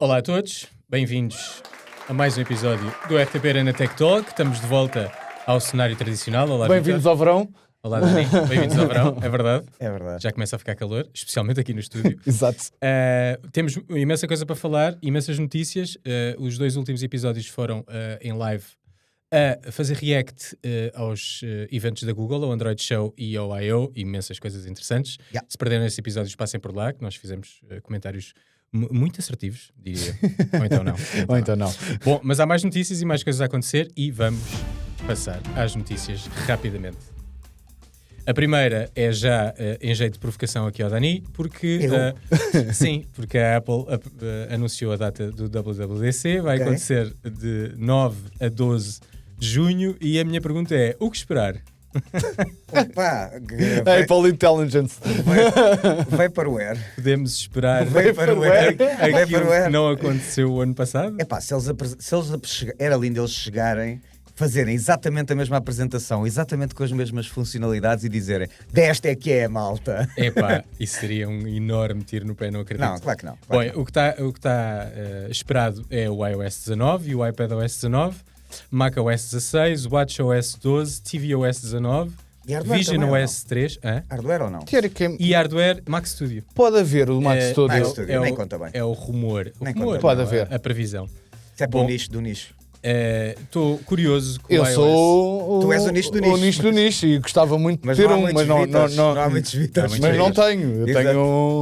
Olá a todos, bem-vindos a mais um episódio do RTP Arena Tech Talk. Estamos de volta ao cenário tradicional. Olá, Bem-vindos ao verão. Olá, Dani. Bem-vindos ao verão, é verdade. É verdade. Já começa a ficar calor, especialmente aqui no estúdio. Exato. Temos imensa coisa para falar, imensas notícias. Os dois últimos episódios foram em live a fazer react aos eventos da Google, ao Android Show e ao I.O. Imensas coisas interessantes. Yeah. Se perderam esses episódios, passem por lá, que nós fizemos comentários muito assertivos, diria. Ou então não. Ou então não. Bom, mas há mais notícias e mais coisas a acontecer e vamos passar às notícias rapidamente. A primeira é já em jeito de provocação aqui ao Dani, porque sim, porque a Apple anunciou a data do WWDC, vai acontecer de 9 a 12 de junho e a minha pergunta é, o que esperar? Opa, Apple Intelligence. Vaporware. Podemos esperar Vaporware. aquilo que não aconteceu o ano passado? Epá, se eles era lindo eles chegarem, fazerem exatamente a mesma apresentação, exatamente com as mesmas funcionalidades e dizerem desta é que é, malta. Epá, isso seria um enorme tiro no pé, não acredito. Não, claro que não. Bom, o que está esperado é o iOS 19 e o iPadOS 19, macOS 16, WatchOS 12, tvOS 19, E hardware visionOS 3 Hardware ou não? Teoricamente, e hardware Mac Studio. pode haver o Mac Studio. Mac Studio. Nem conta bem. É o rumor. O Nem rumor, conta Pode não, haver. A previsão. Isso é para o nicho do nicho. Estou curioso com o Eu iOS. sou Tu és o nicho do nicho. O nicho do nicho e gostava muito de Mas ter não há um, muitos mas não, Vitas, não, não há muitos Vitas. mas não tenho. Eu Exato. tenho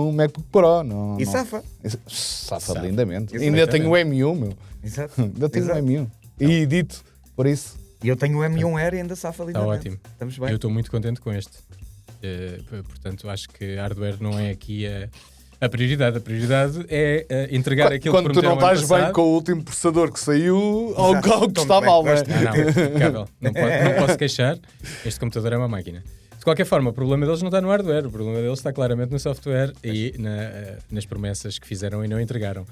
um MacBook Pro. Não, E não. safa. Safa lindamente. Exatamente. Ainda tenho o M1, meu. Exato. Ainda tenho Exato. o M1. E edito, por isso. E eu tenho o M1R e ainda safa Está lindamente. ótimo. Estamos Eu bem. estou muito contente com este. Portanto, acho que hardware não é aqui a prioridade. A prioridade é entregar aquilo Quando que tu não prometeram ano estás bem passado. com o último processador que saiu, Exato. algo que está Bem, mal, não é? gosto. Não, impecável. Não posso queixar. Este computador é uma máquina. De qualquer forma, o problema deles não está no hardware. O problema deles está claramente no software e nas promessas que fizeram e não entregaram.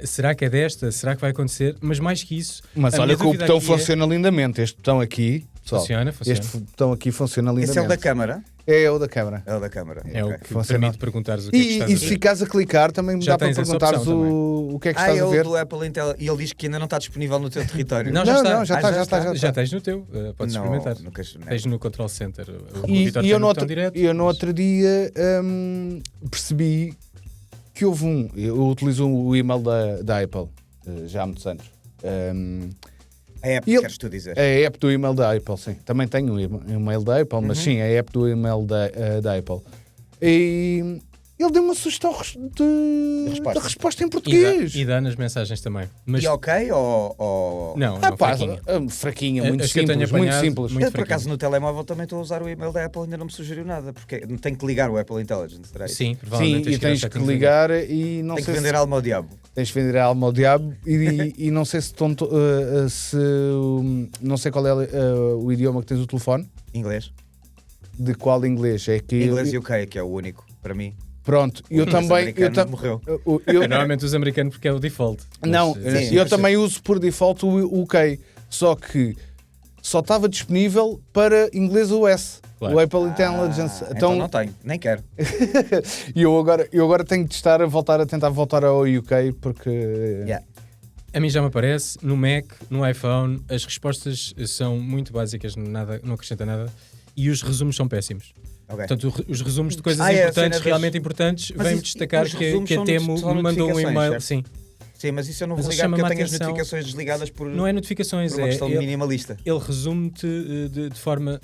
Será que é desta? Será que vai acontecer? Mas mais que isso... Mas a olha minha que o dúvida botão aqui funciona lindamente. Este botão aqui, pessoal, Funciona. este botão aqui funciona lindamente. Esse é o da câmara? É o da câmara. É o da câmara. É Ok. o que Funciona. permite perguntares o que é que E estás a se ver. ficares a clicar, também Já dá para tens essa perguntares opção o que é que É estás a o ver. do Apple Intel. E ele diz que ainda não está disponível no teu território. Não, Não, já não, está. já está. Já tens no teu. Podes Não, experimentar. nunca experimentei. Tens no Control Center. O E Vitor eu tem no botão outro, direto, eu no mas- outro dia percebi que houve eu utilizo o e-mail da Apple já há muitos anos. A app, E ele- queres tu dizer? A app do e-mail da Apple, sim. Também tenho o e-mail da Apple, mas sim, a app do e-mail da Apple. E ele deu uma sugestão de resposta em português. E dá nas mensagens também. Mas E ok ou... não, Ah, não pá, fraquinha. fraquinha, As muito que eu tenho simples, muito apanhado, simples. muito Eu, por acaso, fraquinho. no telemóvel também estou a usar o e-mail da Apple e ainda não me sugeriu nada, porque tenho que ligar o Apple Intelligence, será isso? Sim, Sim, provavelmente e tens ir que ao ligar e não Tenho que sei vender se alma ao diabo. tens que vender a alma ao diabo e não sei se, não sei qual é o idioma que tens o telefone, Inglês. de qual inglês é que Inglês e UK, que é o único, para mim. pronto, eu O também americano morreu. Normalmente uso americano porque é o default. Não, Mas, sim, eu mas também uso por default o UK, só que só estava disponível para inglês US, Claro. o Apple Intelligence. Então não tenho, nem quero. E eu agora tenho de estar a tentar voltar ao UK porque Yeah. A mim já me aparece, no Mac, no iPhone, as respostas são muito básicas, nada, não acrescenta nada, e os resumos são péssimos. Ok. Portanto, os resumos de coisas Ah, é, a cena importantes, dos- realmente importantes, Mas vêm-me isso- destacar os que resumos a são Temo só me mandou um notificações, e-mail. certo? Sim, Sim, mas isso eu não vou Mas ele ligar porque eu chama-me tenho as atenção. notificações desligadas por não é notificações, uma questão de ele minimalista. resume-te de forma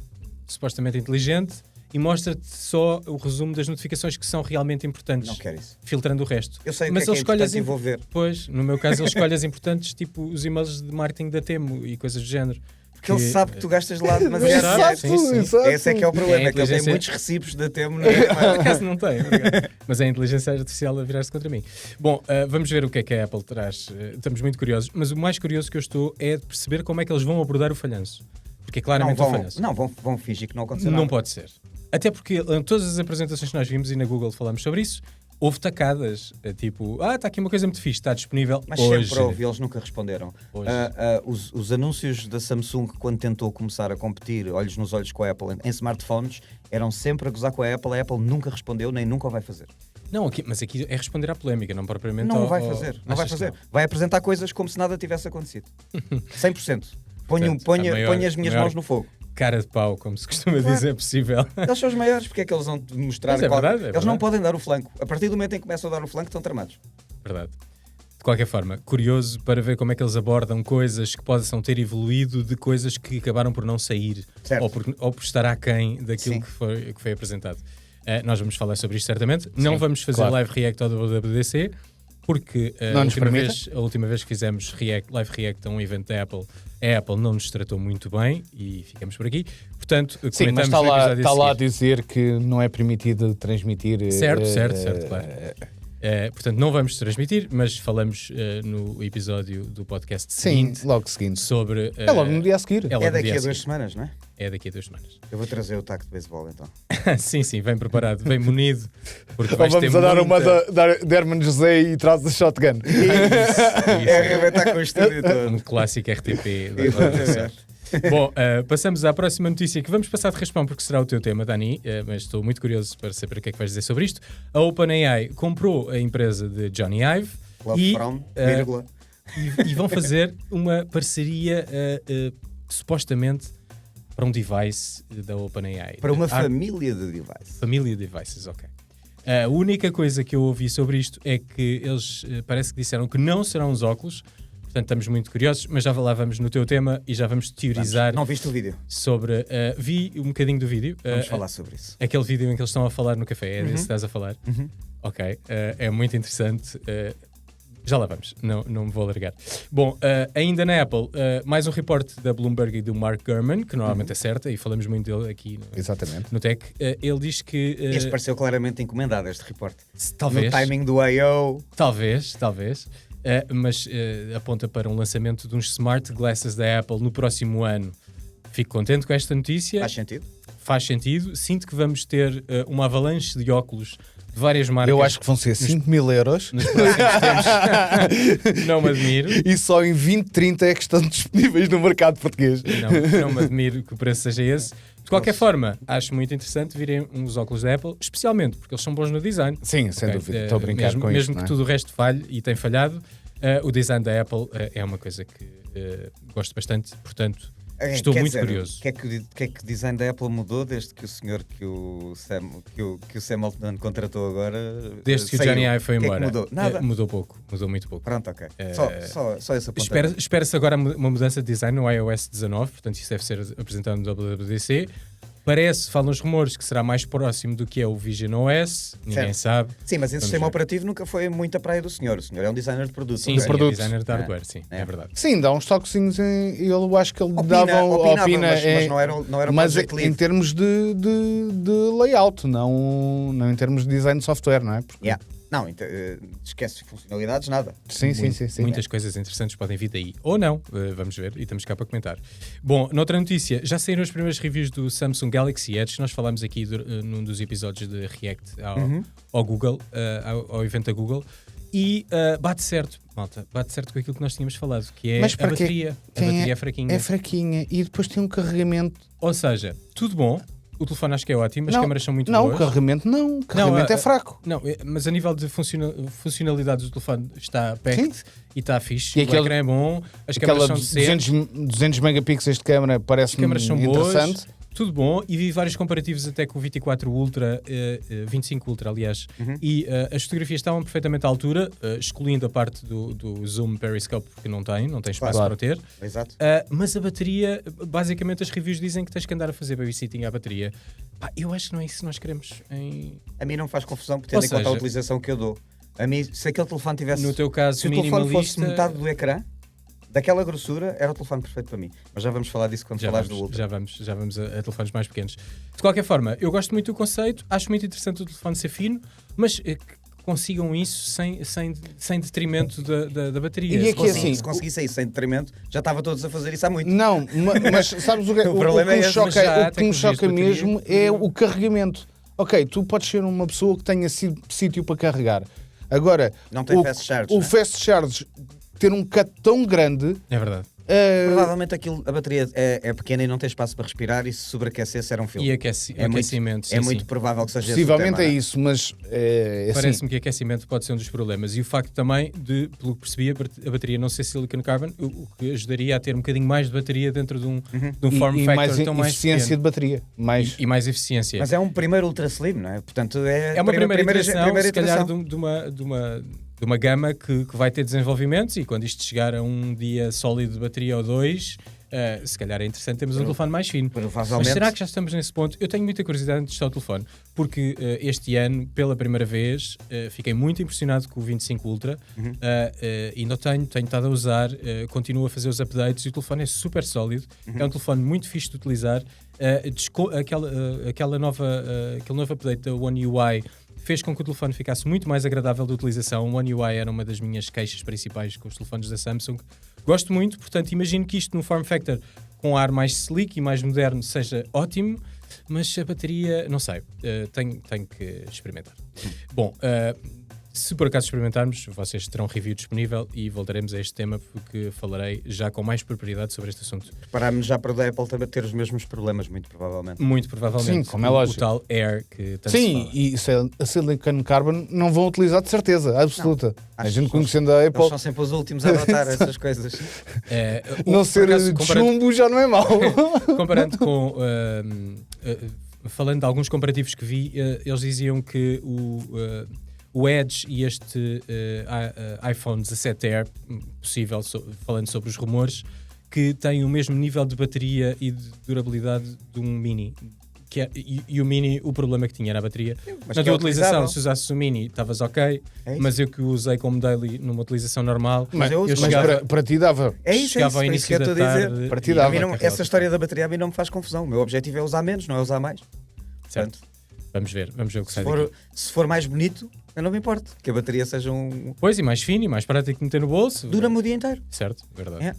supostamente inteligente e mostra-te só o resumo das notificações que são realmente importantes, Não quero isso. filtrando o resto. Eu sei o Mas que é ele escolhe as importante e vou ver. Pois, no meu caso, ele escolhe as importantes, tipo os e-mails de marketing da Temo e coisas do género. Porque ele sabe que tu gastas lá demasiado Exato, dinheiro. sim, sim. exato. Esse é que é o problema, É a é que ele tem inteligência- muitos recibos da Temo. Por acaso não tem, obrigado. Mas é a inteligência artificial a virar-se contra mim. Bom, vamos ver o que é que a Apple traz. Estamos muito curiosos, mas o mais curioso que eu estou é de perceber como é que eles vão abordar o falhanço. Porque é Não, claramente um falhanço. vão fingir que não aconteceu Não nada. pode ser. Até porque em todas as apresentações que nós vimos e na Google falamos sobre isso, houve tacadas. Tipo, está aqui uma coisa muito fixe, está disponível Mas hoje. sempre houve, eles nunca responderam. Hoje. Os anúncios da Samsung, quando tentou começar a competir olhos nos olhos com a Apple em smartphones, eram sempre a gozar com a Apple nunca respondeu, nem nunca o vai fazer. Não, mas aqui é responder à polémica, não propriamente Não vai fazer. Não vai fazer. Vai apresentar coisas como se nada tivesse acontecido. 100%. Ponho as minhas mãos no fogo. Cara de pau, como se costuma dizer, possível. Eles são os maiores, porque é que eles vão mostrar... Mas é verdade, Eles não podem dar o flanco. A partir do momento em que começam a dar o flanco, estão tramados. Verdade. De qualquer forma, curioso para ver como é que eles abordam coisas que possam ter evoluído de coisas que acabaram por não sair ou por estar aquém daquilo que foi apresentado. Nós vamos falar sobre isto certamente. Sim, não vamos fazer live react ao WWDC porque a última vez que fizemos live react a um evento da Apple, a Apple não nos tratou muito bem e ficamos por aqui. Portanto, sim, mas está lá a dizer que não é permitido transmitir. Certo, claro. Portanto, não vamos transmitir, mas falamos no episódio do podcast seguinte. Sim, logo seguinte. Sobre, é logo no dia a seguir. É daqui a 2 semamas, não é? É daqui a 2 semanas. Eu vou trazer o taco de beisebol, então. sim, vem preparado, vem munido. Porque vamos a dar uma de Herman José e traz a shotgun. Isso. É arrebentar com o estúdio todo. Um clássico RTP. Bom, passamos à próxima notícia que vamos passar de raspão porque será o teu tema, Dani, mas estou muito curioso para saber o que é que vais dizer sobre isto. A OpenAI comprou a empresa de Johnny Ive e vão fazer uma parceria supostamente para um device da OpenAI. Para uma família de devices. Família de devices, ok. A única coisa que eu ouvi sobre isto é que eles parece que disseram que não serão os óculos. Portanto, estamos muito curiosos, mas já lá vamos no teu tema e já vamos teorizar. Não viste o vídeo? Sobre. Vi um bocadinho do vídeo. Vamos falar sobre isso. Aquele vídeo em que eles estão a falar no café, é desse que estás a falar? Ok, é muito interessante. Já lá vamos, não me vou alargar. Bom, ainda na Apple, mais um reporte da Bloomberg e do Mark Gurman, que normalmente acerta, e falamos muito dele aqui no Tech. Ele diz que... Este pareceu claramente encomendado, este reporte. Talvez. No timing do I.O. Talvez. Mas aponta para um lançamento de uns smart glasses da Apple no próximo ano. Fico contente com esta notícia. Faz sentido. Sinto que vamos ter uma avalanche de óculos de várias marcas. Eu acho que vão ser 5.000 euros. Nos próximos tempos. Não me admiro. E só em 2030 é que estão disponíveis no mercado português. Não me admiro que o preço seja esse. De qualquer forma, acho muito interessante virem uns óculos da Apple, especialmente porque eles são bons no design. Sim, sem dúvida. Estou a brincar mesmo, com isso. Mesmo que tudo o resto falhe e tenha falhado, o design da Apple é uma coisa que gosto bastante, portanto, estou muito curioso. O que é que o design da Apple mudou desde que o senhor que o Sam Altman contratou agora desde que o Johnny Ive foi embora? Que mudou? Nada. Mudou pouco, mudou muito pouco. Pronto, ok. Só esse apontamento. Espera-se agora uma mudança de design no iOS 19, portanto isso deve ser apresentado no WWDC. Falam os rumores que será mais próximo do que é o Vision OS, ninguém sabe. Sim, mas esse sistema operativo nunca foi muito a praia do senhor. O senhor é um designer de produto. Sim, é designer de hardware, é verdade. Sim, dá uns toquezinhos, eu acho que ele opina, mas não era mas em termos de layout, não em termos de design de software, não é? Porque... Não, esquece funcionalidades, nada. Sim. Muitas coisas interessantes podem vir daí. Ou não, vamos ver, e estamos cá para comentar. Bom, noutra notícia, já saíram as primeiras reviews do Samsung Galaxy Edge. Nós falámos aqui num dos episódios de React ao Google, ao evento da Google. E bate certo, malta, bate certo com aquilo que nós tínhamos falado, que é a bateria. A bateria é fraquinha. É fraquinha e depois tem um carregamento. Ou seja, tudo bom. O telefone acho que é ótimo, as câmaras são muito boas. Não, o carregamento é fraco. Não, mas a nível de funcionalidades do telefone está packed e está fixe. E o ecrã é bom, as câmaras são decentes. 200 megapixels de câmera parece-me interessante. Boas, tudo bom, e vi vários comparativos até com o 24 Ultra, 25 Ultra, aliás, e as fotografias estavam perfeitamente à altura, excluindo a parte do zoom periscope, porque não tem espaço para ter. Exato. Mas a bateria, basicamente as reviews dizem que tens que andar a fazer babysitting à bateria. Eu acho que não é isso que nós queremos. A mim não faz confusão, porque tendo em conta a utilização que eu dou. A mim, se aquele telefone tivesse... No teu caso, se o telefone fosse metade do ecrã, daquela grossura, era o telefone perfeito para mim. Mas já vamos falar disso quando falares do Ultra. Já vamos a telefones mais pequenos. De qualquer forma, eu gosto muito do conceito, acho muito interessante o telefone ser fino, mas que consigam isso sem detrimento da bateria. E aqui assim, se conseguisse isso sem detrimento, já estava todos a fazer isso há muito. Não, mas sabes o que me choca mesmo é o carregamento. Ok, tu podes ser uma pessoa que tenha sítio para carregar. Agora, não tem fast charge, o fast charge ter um cut tão grande, é verdade. Provavelmente a bateria é pequena e não tem espaço para respirar, e se sobreaquecesse era um filme. E aquecimento, sim, É muito sim. provável que seja Possivelmente esse o tema, é isso, mas assim, Parece-me que aquecimento pode ser um dos problemas. E o facto também de, pelo que percebi, a bateria não ser silicon carbon, o que ajudaria a ter um bocadinho mais de bateria dentro de um form e factor mais tão mais eficiência pequeno. de bateria. Mais... E mais eficiência. Mas é um primeiro ultra slim, não é? Portanto, É uma primeira iteração, se calhar, iteração. de uma gama que vai ter desenvolvimentos, e quando isto chegar a um dia sólido de bateria ou dois, se calhar é interessante termos um telefone mais fino. Mas Provavelmente. será que já estamos nesse ponto? Eu tenho muita curiosidade de testar o telefone, porque este ano, pela primeira vez, fiquei muito impressionado com o 25 Ultra, e não tenho estado a usar, continuo a fazer os updates, e o telefone é super sólido, é um telefone muito fixe de utilizar. Aquele novo update da One UI fez com que o telefone ficasse muito mais agradável de utilização. O One UI era uma das minhas queixas principais com os telefones da Samsung. Gosto muito, portanto, imagino que isto no form factor com ar mais sleek e mais moderno seja ótimo, mas a bateria, não sei, tenho que experimentar. Bom, se por acaso experimentarmos, vocês terão review disponível e voltaremos a este tema, porque falarei já com mais propriedade sobre este assunto. Preparámos já para a Apple também ter os mesmos problemas, muito provavelmente. Muito provavelmente. Sim, como é lógico. O tal Air que tanto se Sim, fala. e a silicon carbon não vão utilizar de certeza, absoluta. A Acho gente que conhecendo a Apple, Eles são sempre os últimos a adotar essas coisas. não por ser acaso, de chumbo já não é mau. comparando com falando de alguns comparativos que vi, eles diziam que o Edge e este iPhone 17 Air, possível, falando sobre os rumores, que têm o mesmo nível de bateria e de durabilidade de um Mini. E o Mini, o problema que tinha era a bateria. Mas Na que é tua utilização, utilizável. se usasses o Mini, estavas ok, É isso. mas eu que o usei como daily numa utilização normal, Mas eu uso, eu Mas chegava, para ti dava. É isso, chegava ao foi isso que início eu da estou a dizer. tarde. Para ti e dava. A mim não- carregava essa história da bateria a mim não me faz confusão. O meu objetivo é usar menos, não é usar mais. Certo. Portanto, Vamos ver o que sai se daqui. se for mais bonito, eu não me importo. Que a bateria seja Pois, e mais fino e mais prático de meter no bolso. Dura-me o dia inteiro. Certo, verdade.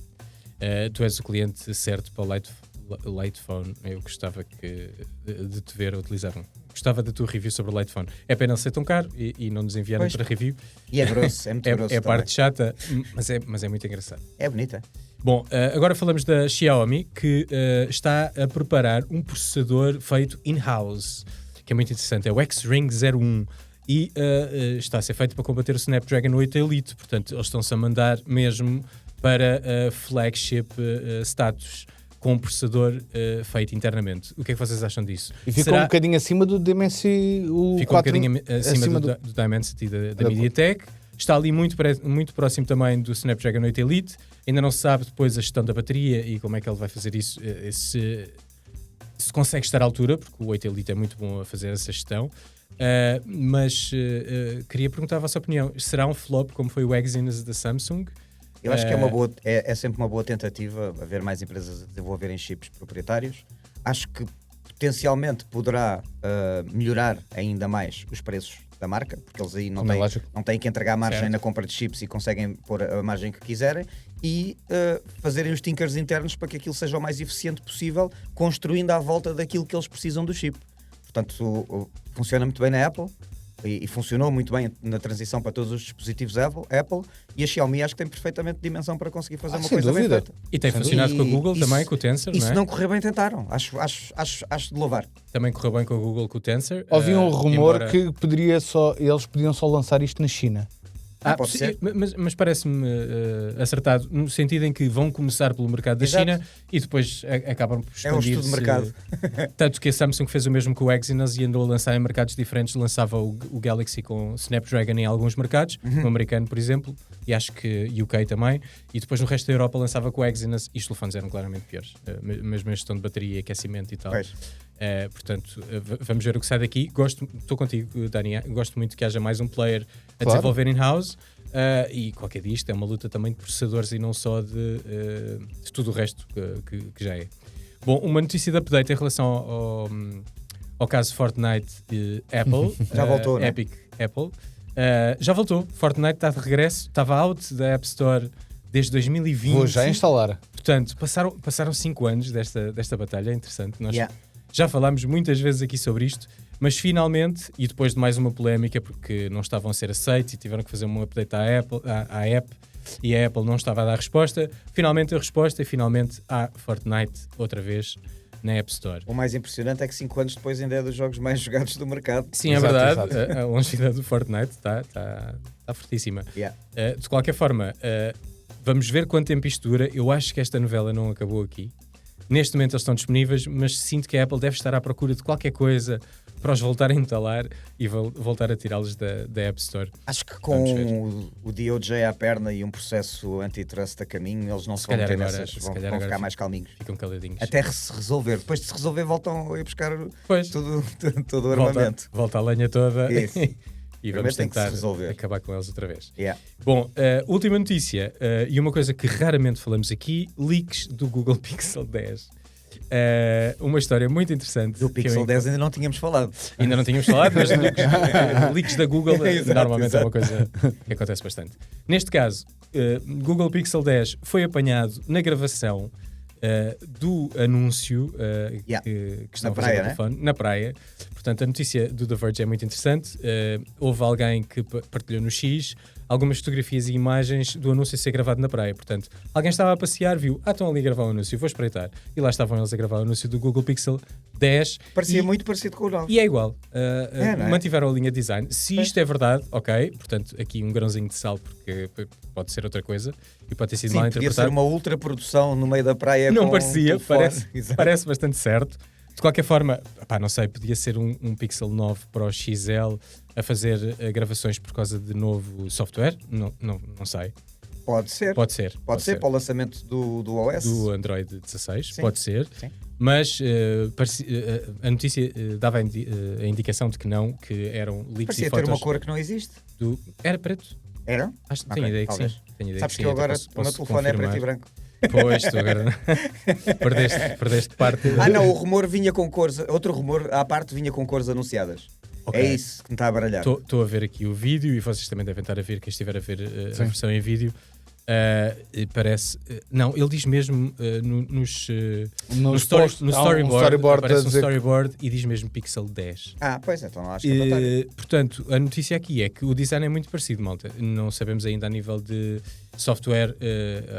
Tu és o cliente certo para o Lite Phone. Eu gostava de te ver a utilizar um. Gostava da tua review sobre o Lite Phone. É pena ele ser tão caro e não nos enviarem Pois. para review. E é grosso, é muito grosso. É a também. parte chata, mas é muito engraçado. É bonita. Bom, agora falamos da Xiaomi, que está a preparar um processador feito in-house, que é muito interessante. É o X-Ring 01 e está a ser feito para combater o Snapdragon 8 Elite. Portanto, eles estão-se a mandar mesmo para flagship status com um processador feito internamente. O que é que vocês acham disso? E ficou um bocadinho acima do Dimensity. Ficou um bocadinho acima do Dimensity da MediaTek. Está ali muito próximo também do Snapdragon 8 Elite. Ainda não se sabe depois a gestão da bateria e como é que ele vai fazer isso, se consegue estar à altura, porque o 8 Elite é muito bom a fazer essa gestão. Mas queria perguntar a vossa opinião. Será um flop como foi o Exynos da Samsung? Eu acho que é sempre uma boa tentativa haver mais empresas a desenvolverem chips proprietários. Acho que potencialmente poderá melhorar ainda mais os preços da marca, porque eles aí não têm que entregar margem Certo. na compra de chips e conseguem pôr a margem que quiserem e fazerem os tinkers internos para que aquilo seja o mais eficiente possível, construindo à volta daquilo que eles precisam do chip. Portanto, funciona muito bem na Apple e funcionou muito bem na transição para todos os dispositivos Apple, e a Xiaomi acho que tem perfeitamente dimensão para conseguir fazer uma sem coisa dúvida. bem feita. E tem funcionado com a Google também, com o Tensor, E não se é? não correr bem, tentaram. Acho de louvar. Também correu bem com a Google, com o Tensor. Ouvi um rumor embora- que eles podiam só lançar isto na China. Pode ser. Mas parece-me acertado, no sentido em que vão começar pelo mercado da Exato. China e depois acabam por É um expandir-se. estudo de mercado. Tanto que a Samsung fez o mesmo com o Exynos e andou a lançar em mercados diferentes. Lançava o Galaxy com Snapdragon em alguns mercados, no americano, por exemplo, e acho que UK também. E depois no resto da Europa lançava com o Exynos e os telefones eram claramente piores. Mesmo a gestão de bateria, aquecimento e tal. Pois. Portanto, vamos ver o que sai daqui. Estou contigo, Dani. Gosto muito que haja mais um player a Claro. desenvolver in-house. E qualquer dia isto é uma luta também de processadores e não só de tudo o resto que já é. Bom, uma notícia de update em relação ao caso Fortnite Apple. Já voltou, né? Epic Apple. Já voltou. Fortnite está de regresso. Estava out da App Store desde 2020. Vou já instalar. Portanto, passaram 5 anos desta batalha. É interessante. Nós Yeah. já falámos muitas vezes aqui sobre isto, mas finalmente, e depois de mais uma polémica porque não estavam a ser aceitos e tiveram que fazer um update à app, e a Apple não estava a dar resposta. Finalmente a resposta e finalmente há Fortnite outra vez na App Store. O mais impressionante é que 5 anos depois ainda é dos jogos mais jogados do mercado. Sim, Exato, é verdade. A longevidade do Fortnite está fortíssima. Yeah. De qualquer forma, vamos ver quanto tempo isto dura. Eu acho que esta novela não acabou aqui. Neste momento eles estão disponíveis, mas sinto que a Apple deve estar à procura de qualquer coisa para os voltar a entalar e voltar a tirá-los da App Store. Acho que com o DOJ à perna e um processo antitrust a caminho, eles não se vão meter nessas, vão ficar mais calminhos. Ficam caladinhos. Até se resolver. Depois de se resolver, voltam a ir buscar todo o armamento. Volta a lenha toda Isso. e vamos tentar resolver. acabar com eles outra vez. Yeah. Bom, última notícia, e uma coisa que raramente falamos aqui, leaks do Google Pixel 10. Uma história muito interessante. Do Pixel 10 ainda não tínhamos falado. Ainda não tínhamos falado, mas leaks da Google Exato, normalmente é uma coisa que acontece bastante. Neste caso, Google Pixel 10 foi apanhado na gravação do anúncio que estava a fazer no telefone, na praia. Portanto, a notícia do The Verge é muito interessante. Houve alguém que partilhou no X algumas fotografias e imagens do anúncio a ser gravado na praia. Portanto, alguém estava a passear, viu, estão ali a gravar o anúncio, vou espreitar. E lá estavam eles a gravar o anúncio do Google Pixel 10. Parecia muito parecido com o 9. E é igual. Não é? Mantiveram a linha de design. Se isto é verdade, ok. Portanto, aqui um grãozinho de sal, porque pode ser outra coisa e pode ter sido mal podia interpretado. ser uma ultraprodução no meio da praia. Não com parecia, telefone. parece bastante certo. De qualquer forma, não sei, podia ser um Pixel 9 Pro XL a fazer gravações por causa de novo software? Não sei. Pode ser. Pode ser Para o lançamento do OS. do Android 16, Sim. pode ser. Sim. Mas a notícia dava a indicação de que não, que eram leaks Parecia e ter fotos uma cor que não existe. Era preto? Era? Acho que Ok, tenho ideia que talvez. sim. Tenho ideia Sabes que que sim, eu agora até o meu telefone é preto e branco. Pois, tu agora perdeste parte. Não, o rumor vinha com cores. Outro rumor à parte vinha com cores anunciadas. Ok. É isso que me está a baralhar. Estou a ver aqui o vídeo e vocês também devem estar a ver, quem estiver a ver a versão em vídeo. Parece. Não, ele diz mesmo no storyboard. Aparece um storyboard e diz mesmo Pixel 10. Pois então não acho que é portanto, a notícia aqui é que o design é muito parecido, malta. Não sabemos ainda a nível de software,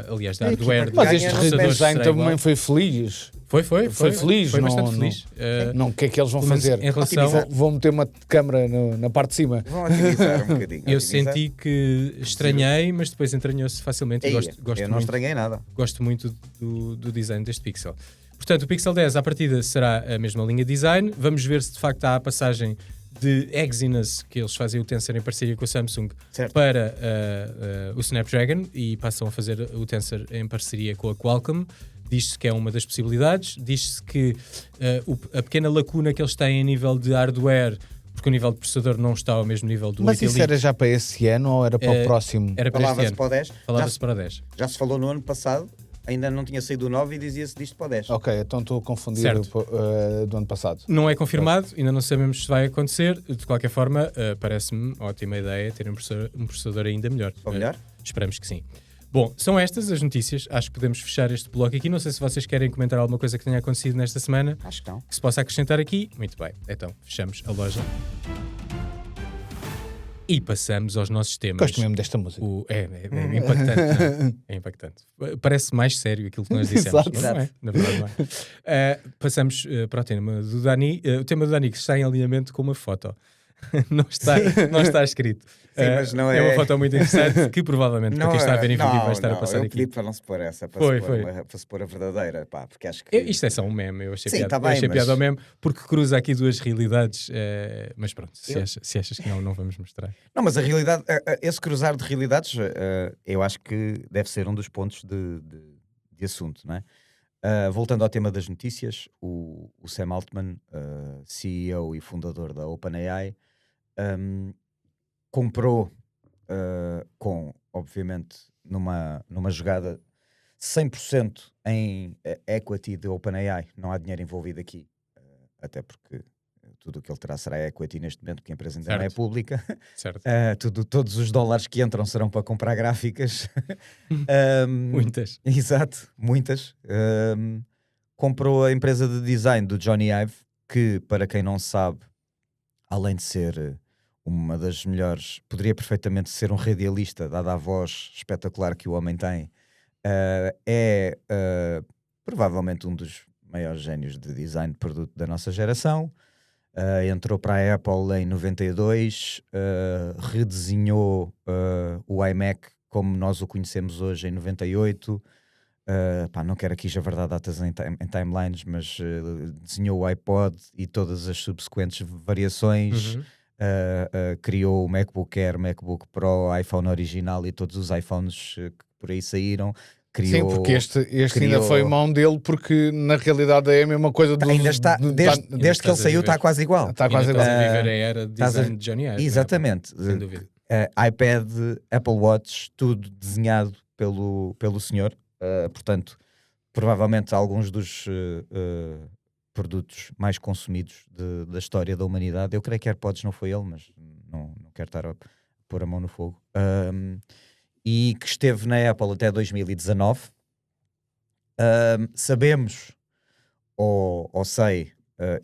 aliás, de hardware. Mas este processadores redesign será também igual. foi feliz. Foi feliz, foi não- bastante não- feliz. Não, o que é que eles vão pelo menos fazer? em relação- Vão meter uma câmara na parte de cima. Vão otimizar um bocadinho. Eu otimizar. senti que estranhei, mas depois entranhou-se facilmente e Ei, gosto eu não muito. estranhei nada. Gosto muito do design deste Pixel. Portanto, o Pixel 10 à partida será a mesma linha de design. Vamos ver se de facto há a passagem de Exynos, que eles fazem o Tensor em parceria com o Samsung, Certo. para o Snapdragon e passam a fazer o Tensor em parceria com a Qualcomm. Diz-se que é uma das possibilidades. Diz-se que a pequena lacuna que eles têm a nível de hardware, porque o nível de processador não está ao mesmo nível do Mas 8 isso Elite. era já para esse ano ou era para o próximo? Era para este Falava-se ano. para o 10. Falava-se para o 10. Já se falou no ano passado, ainda não tinha saído o 9 e dizia-se disto para o 10. Ok, então estou a confundir Certo. do ano passado. Não é confirmado, ainda não sabemos se vai acontecer. De qualquer forma, parece-me ótima ideia ter um processador ainda melhor. Ou melhor? Esperamos que sim. Bom, são estas as notícias. Acho que podemos fechar este bloco aqui. Não sei se vocês querem comentar alguma coisa que tenha acontecido nesta semana, Acho que não. que se possa acrescentar aqui. Muito bem, então fechamos a loja. E passamos aos nossos temas. Gosto mesmo desta música. É impactante. Não é? É impactante. Parece mais sério aquilo que nós dissemos. Exato. Mas não é, na verdade não é. Passamos para o tema do Dani. O tema do Dani que está em alinhamento com uma foto. não está escrito. Sim, mas não é... É uma foto muito interessante que provavelmente para quem está a ver em vídeo vai estar a passar eu aqui. pedi para não se pôr essa, para, Foi, se, foi. pôr para se pôr a verdadeira, pá, porque acho que... Isto é só um meme, eu achei Sim, piada. tá bem, Eu achei mas- piada ao meme porque cruza aqui duas realidades. Mas pronto, se achas que não vamos mostrar. Não, mas a realidade, esse cruzar de realidades, eu acho que deve ser um dos pontos de assunto, não é? Voltando ao tema das notícias, o Sam Altman, CEO e fundador da OpenAI, comprou obviamente, numa jogada 100% em equity de OpenAI. Não há dinheiro envolvido aqui, até porque tudo o que ele terá será equity neste momento, porque a empresa ainda não é Certo. pública. Certo. Todos os dólares que entram serão para comprar gráficas. Muitas. Exato, muitas. Comprou a empresa de design do Johnny Ive, que, para quem não sabe, além de ser uma das melhores, poderia perfeitamente ser um radialista, dada a voz espetacular que o homem tem. É provavelmente um dos maiores génios de design de produto da nossa geração. Entrou para a Apple em 92, redesenhou o iMac como nós o conhecemos hoje em 98. Não quero aqui já verdade datas em timelines, mas desenhou o iPod e todas as subsequentes variações. Criou o MacBook Air, MacBook Pro, iPhone original e todos os iPhones que por aí saíram. Sim, porque este ainda foi mão dele, porque na realidade é a mesma coisa do... Ainda está, desde que ele saiu está quase igual. Está quase igual. Estás a viver a era de design de Johnny Ive. Exatamente. Sem dúvida. iPad, Apple Watch, tudo desenhado pelo senhor. Portanto, provavelmente alguns dos produtos mais consumidos da história da humanidade. Eu creio que AirPods não foi ele, mas não quero estar a pôr a mão no fogo. E que esteve na Apple até 2019. Sabemos, ou sei,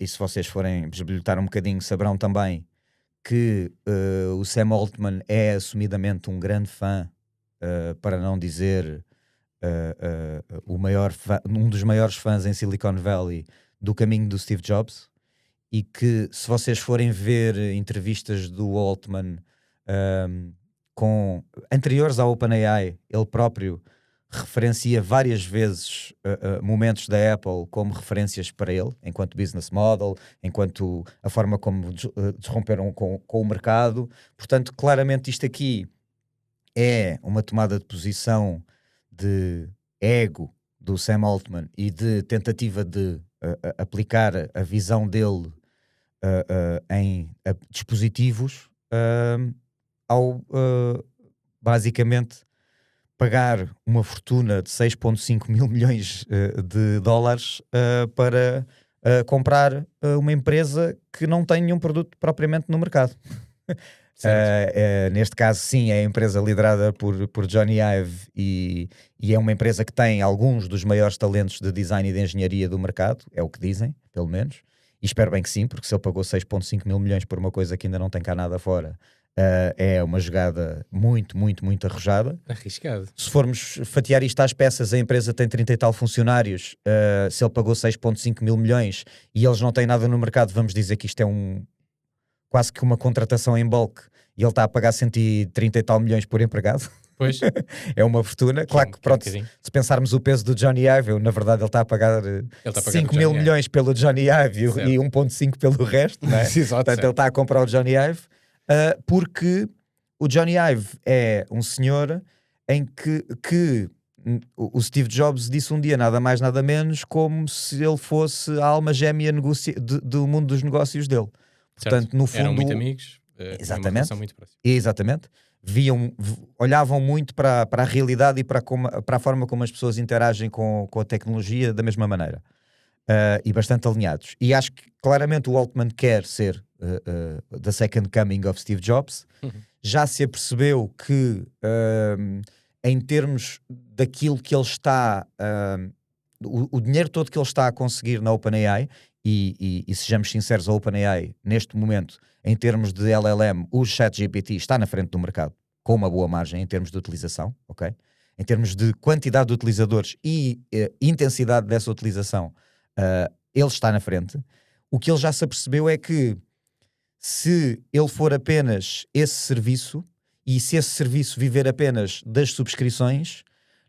e se vocês forem bisbilhotar um bocadinho, saberão também que o Sam Altman é assumidamente um grande fã, para não dizer um dos maiores fãs em Silicon Valley do caminho do Steve Jobs, e que se vocês forem ver entrevistas do Altman anteriores à OpenAI, ele próprio referencia várias vezes momentos da Apple como referências para ele, enquanto business model, enquanto a forma como desromperam com o mercado. Portanto, claramente isto aqui é uma tomada de posição de ego do Sam Altman e de tentativa de aplicar a visão dele em dispositivos ao basicamente pagar uma fortuna de 6,5 mil milhões de dólares para comprar uma empresa que não tem nenhum produto propriamente no mercado. Neste caso, sim, é a empresa liderada por Johnny Ive e é uma empresa que tem alguns dos maiores talentos de design e de engenharia do mercado, é o que dizem, pelo menos, e espero bem que sim, porque se ele pagou 6,5 mil milhões por uma coisa que ainda não tem cá nada fora, é uma jogada muito, muito, muito arrojada. Arriscado. Se formos fatiar isto às peças, a empresa tem 30 e tal funcionários, se ele pagou 6,5 mil milhões e eles não têm nada no mercado, vamos dizer que isto é quase que uma contratação em bulk, e ele está a pagar 130 e tal milhões por empregado. Pois. É uma fortuna. Claro que, pronto, se pensarmos o peso do Johnny Ive, na verdade ele está a pagar 5 mil milhões pelo Johnny Ive e 1,5 pelo resto, não é? Portanto, ele está a comprar o Johnny Ive, porque o Johnny Ive é um senhor em que o Steve Jobs disse um dia nada mais nada menos como se ele fosse a alma gêmea do mundo dos negócios dele. Portanto, no fundo, eram muito amigos. Exatamente. Muito próxima. Exatamente. Olhavam muito para a realidade e para a forma como as pessoas interagem com a tecnologia da mesma maneira. E bastante alinhados. E acho que claramente o Altman quer ser the second coming of Steve Jobs. Já se apercebeu que em termos daquilo que ele está o dinheiro todo que ele está a conseguir na OpenAI, e sejamos sinceros, a OpenAI neste momento, em termos de LLM, o ChatGPT está na frente do mercado com uma boa margem em termos de utilização, ok? Em termos de quantidade de utilizadores e intensidade dessa utilização, ele está na frente. O que ele já se apercebeu é que se ele for apenas esse serviço, e se esse serviço viver apenas das subscrições,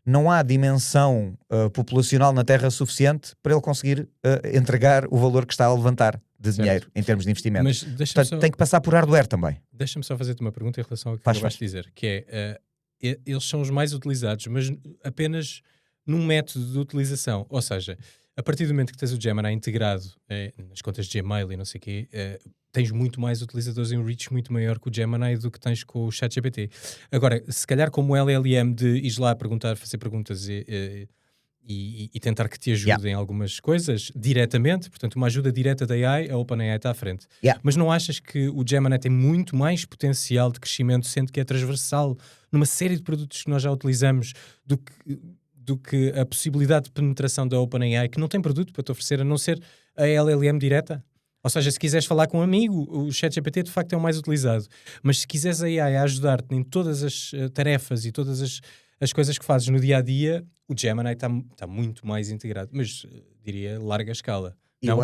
não há dimensão populacional na Terra suficiente para ele conseguir entregar o valor que está a levantar de dinheiro em termos de investimento. Mas portanto, tem que passar por hardware também. Deixa-me só fazer-te uma pergunta em relação ao que acabaste de dizer, que é, eles são os mais utilizados, mas apenas num método de utilização. Ou seja, a partir do momento que tens o Gemini integrado nas contas de Gmail e não sei o quê, tens muito mais utilizadores em um reach muito maior com o Gemini do que tens com o ChatGPT. Agora, se calhar como LLM de ir lá perguntar, fazer perguntas e tentar que te ajudem em algumas coisas diretamente, portanto uma ajuda direta da AI, a OpenAI está à frente. Mas não achas que o Gemini tem muito mais potencial de crescimento, sendo que é transversal numa série de produtos que nós já utilizamos, do que a possibilidade de penetração da OpenAI, que não tem produto para te oferecer, a não ser a LLM direta? Ou seja, se quiseres falar com um amigo, o ChatGPT de facto é o mais utilizado. Mas se quiseres a AI a ajudar-te em todas as tarefas e todas as coisas que fazes no dia-a-dia, o Gemini está muito mais integrado. Mas diria larga escala. Não?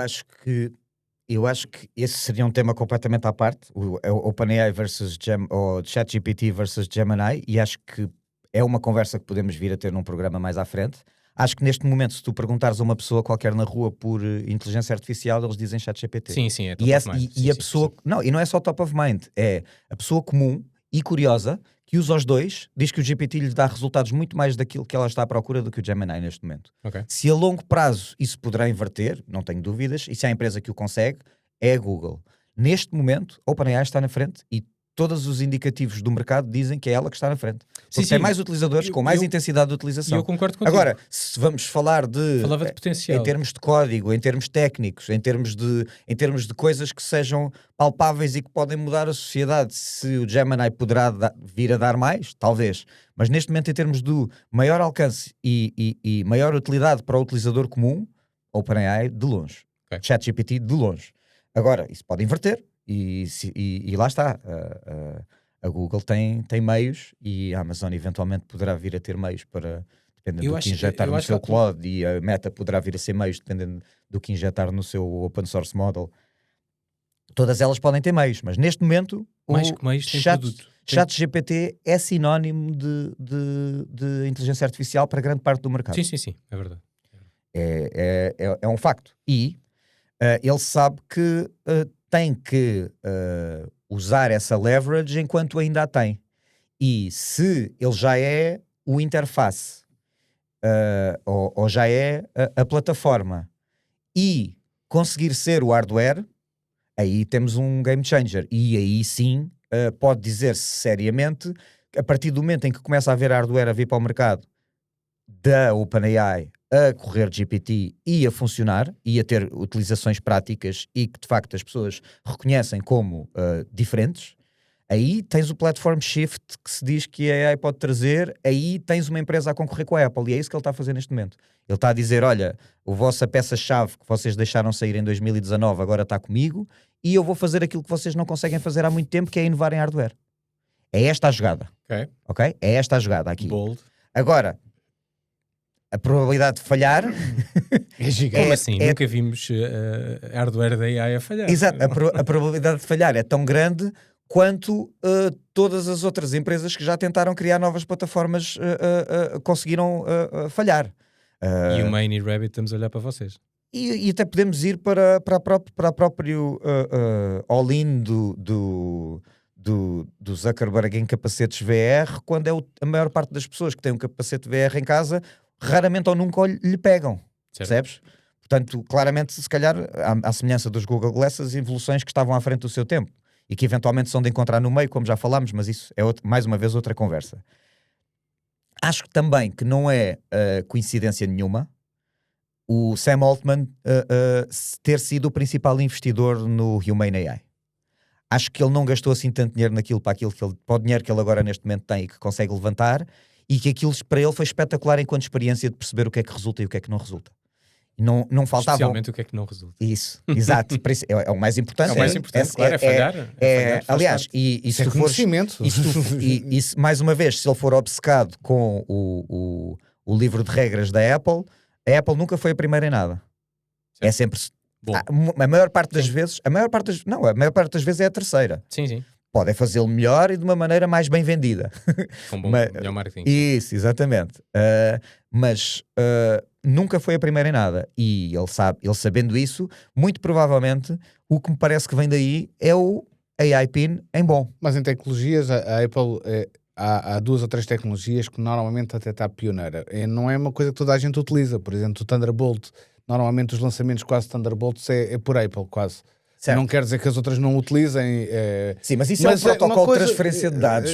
Eu acho que esse seria um tema completamente à parte, o OpenAI versus ou ChatGPT versus Gemini, e acho que é uma conversa que podemos vir a ter num programa mais à frente. Acho que neste momento, se tu perguntares a uma pessoa qualquer na rua por inteligência artificial, eles dizem ChatGPT. Sim, é top of mind. E a pessoa... Não, e não é só top of mind, é a pessoa comum e curiosa que usa os dois, diz que o GPT lhe dá resultados muito mais daquilo que ela está à procura do que o Gemini neste momento. Okay. Se a longo prazo isso poderá inverter, não tenho dúvidas, e se há a empresa que o consegue, é a Google. Neste momento, a OpenAI está na frente e todos os indicativos do mercado dizem que é ela que está na frente. Porque tem mais utilizadores, com mais intensidade de utilização. E eu concordo contigo. Agora, se vamos falar Falava de potencial. em termos de código, em termos técnicos, em termos de coisas que sejam palpáveis e que podem mudar a sociedade, se o Gemini poderá vir a dar mais, talvez. Mas neste momento, em termos do maior alcance e maior utilidade para o utilizador comum, OpenAI de longe. Okay. ChatGPT de longe. Agora, isso pode inverter. E lá está, a Google tem meios e a Amazon eventualmente poderá vir a ter meios para, dependendo do que injetar no seu cloud, e a Meta poderá vir a ser meios dependendo do que injetar no seu open source model. Todas elas podem ter meios, mas neste momento mais que meios tem produto. ChatGPT é sinónimo de inteligência artificial para grande parte do mercado. Sim, é verdade. É um facto. E ele sabe que tem que usar essa leverage enquanto ainda a tem. E se ele já é o interface ou já é a plataforma e conseguir ser o hardware, aí temos um game changer. E aí sim pode dizer-se seriamente que a partir do momento em que começa a haver hardware a vir para o mercado da OpenAI a correr GPT e a funcionar e a ter utilizações práticas e que de facto as pessoas reconhecem como diferentes, aí tens o platform shift que se diz que a AI pode trazer, aí tens uma empresa a concorrer com a Apple, e é isso que ele está a fazer neste momento. Ele está a dizer, olha, a vossa peça-chave que vocês deixaram sair em 2019 agora está comigo e eu vou fazer aquilo que vocês não conseguem fazer há muito tempo, que é inovar em hardware. É esta a jogada. Ok? É esta a jogada aqui. Bold. Agora, a probabilidade de falhar é gigante. Como assim? Nunca vimos hardware da AI a falhar. Exato, a probabilidade de falhar é tão grande quanto todas as outras empresas que já tentaram criar novas plataformas conseguiram falhar. E o Main e Rabbit estamos a olhar para vocês. E até podemos ir para a próprio all-in do Zuckerberg em capacetes VR, quando é a maior parte das pessoas que têm um capacete VR em casa raramente ou nunca lhe pegam, certo. Percebes? Portanto, claramente, se calhar, à semelhança dos Google Glass, as evoluções que estavam à frente do seu tempo e que eventualmente são de encontrar no meio, como já falámos, mas isso é mais uma vez outra conversa. Acho que também que não é coincidência nenhuma o Sam Altman ter sido o principal investidor no Humane AI. Acho que ele não gastou assim tanto dinheiro naquilo para o dinheiro que ele agora neste momento tem e que consegue levantar, e que aquilo para ele foi espetacular enquanto experiência de perceber o que é que resulta e o que é que não resulta. E não faltava... Especialmente o que é que não resulta. Isso, exato. É o mais importante. É o mais importante, claro, é falhar. Aliás, e se tu fores... mais uma vez, se ele for obcecado com o livro de regras da Apple, a Apple nunca foi a primeira em nada. Certo. É sempre... A maior parte das vezes... A maior parte das vezes é a terceira. Sim. Podem fazê-lo melhor e de uma maneira mais bem vendida. Com melhor marketing. Isso, exatamente. Mas nunca foi a primeira em nada. E ele sabendo isso, muito provavelmente, o que me parece que vem daí é o AI PIN em bom. Mas em tecnologias, a Apple... Há 2 ou 3 tecnologias que normalmente até está pioneira. Não é uma coisa que toda a gente utiliza. Por exemplo, o Thunderbolt. Normalmente os lançamentos quase Thunderbolts é por Apple, quase. Certo. Não quer dizer que as outras não utilizem. Sim, mas isso é um protocolo de transferência de dados.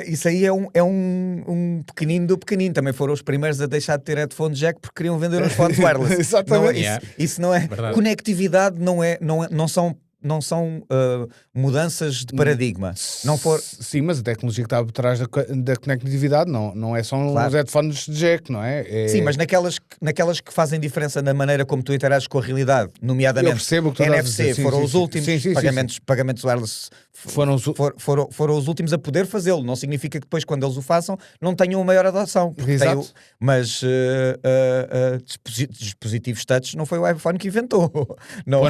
Isso aí é um pequenino do pequenino. Também foram os primeiros a deixar de ter headphone jack porque queriam vender uns fones wireless. Exatamente. Isso não é. Verdade. Conectividade não são mudanças de paradigma. Não for... Sim, mas a tecnologia que está por trás da conectividade não é só Claro. uns headphones de jack, não é? Sim, mas naquelas que fazem diferença na maneira como tu interages com a realidade, Eu nomeadamente percebo o que tu estás a NFC, dizer. Sim, foram sim, os sim. últimos Sim, sim, sim, pagamentos wireless foram os últimos a poder fazê-lo. Não significa que depois, quando eles o façam, não tenham uma maior adoção. Exato. Mas dispositivos touch não foi o iPhone que inventou. Não,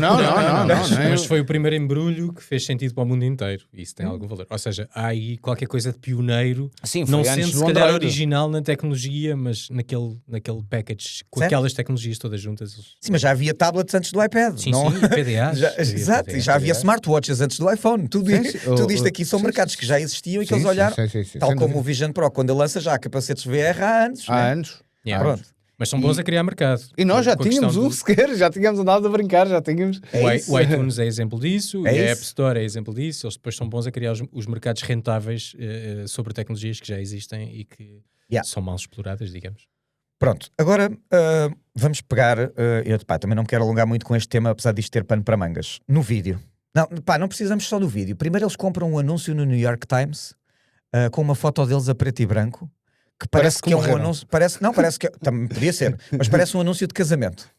Mas foi o primeiro embrulho que fez sentido para o mundo inteiro. E isso tem algum valor. Ou seja, há aí qualquer coisa de pioneiro, Sim, foi não antes sendo do se calhar Android. original na tecnologia, mas naquele package, com Certo. aquelas tecnologias todas juntas. Sim, mas já havia tablets antes do iPad. Sim, não? sim, PDAs. Exato, e já havia smartwatches antes do iPhone. Tudo isto aqui são mercados que já existiam e que eles olharam, tal como o Vision Pro, quando ele lança já há capacetes VR há anos. Há né? anos. Yeah. Pronto. Mas são bons a criar mercado. E nós já Com a tínhamos questão um sequer, já tínhamos andado a brincar, já tínhamos. O iTunes é exemplo disso, É e a isso. App Store é exemplo disso. Eles depois são bons a criar os mercados rentáveis sobre tecnologias que já existem e que são mal exploradas, digamos. Pronto, agora vamos pegar. Eu também não me quero alongar muito com este tema, apesar disto ter pano para mangas. No vídeo. Não precisamos só do vídeo. Primeiro eles compram um anúncio no New York Times com uma foto deles a preto e branco. Que parece que é um anúncio. Parece que também podia ser, mas parece um anúncio de casamento.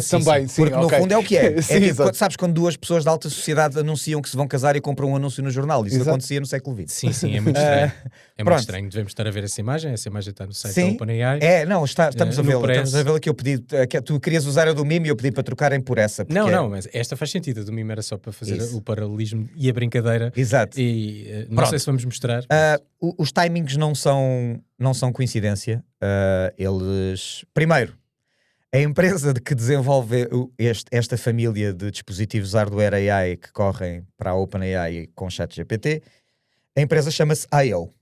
Também, sim. Porque no fundo é o que é. Sim, Sabes quando duas pessoas da alta sociedade anunciam que se vão casar e compram um anúncio no jornal? Isso acontecia no século XX. Sim, é muito estranho. É Pronto. muito estranho. Devemos estar a ver essa imagem está no site da OpenAI. Estamos a vê-la. Estamos a vê-la que eu pedi. Que tu querias usar a do Mime e eu pedi para trocarem por essa. Não, mas esta faz sentido. A do Mime era só para fazer o paralelismo e a brincadeira. Exato. E não sei se vamos mostrar. Os timings não são coincidência. Eles. Primeiro, a empresa que desenvolve esta família de dispositivos hardware AI que correm para a OpenAI com ChatGPT, a empresa chama-se I.O.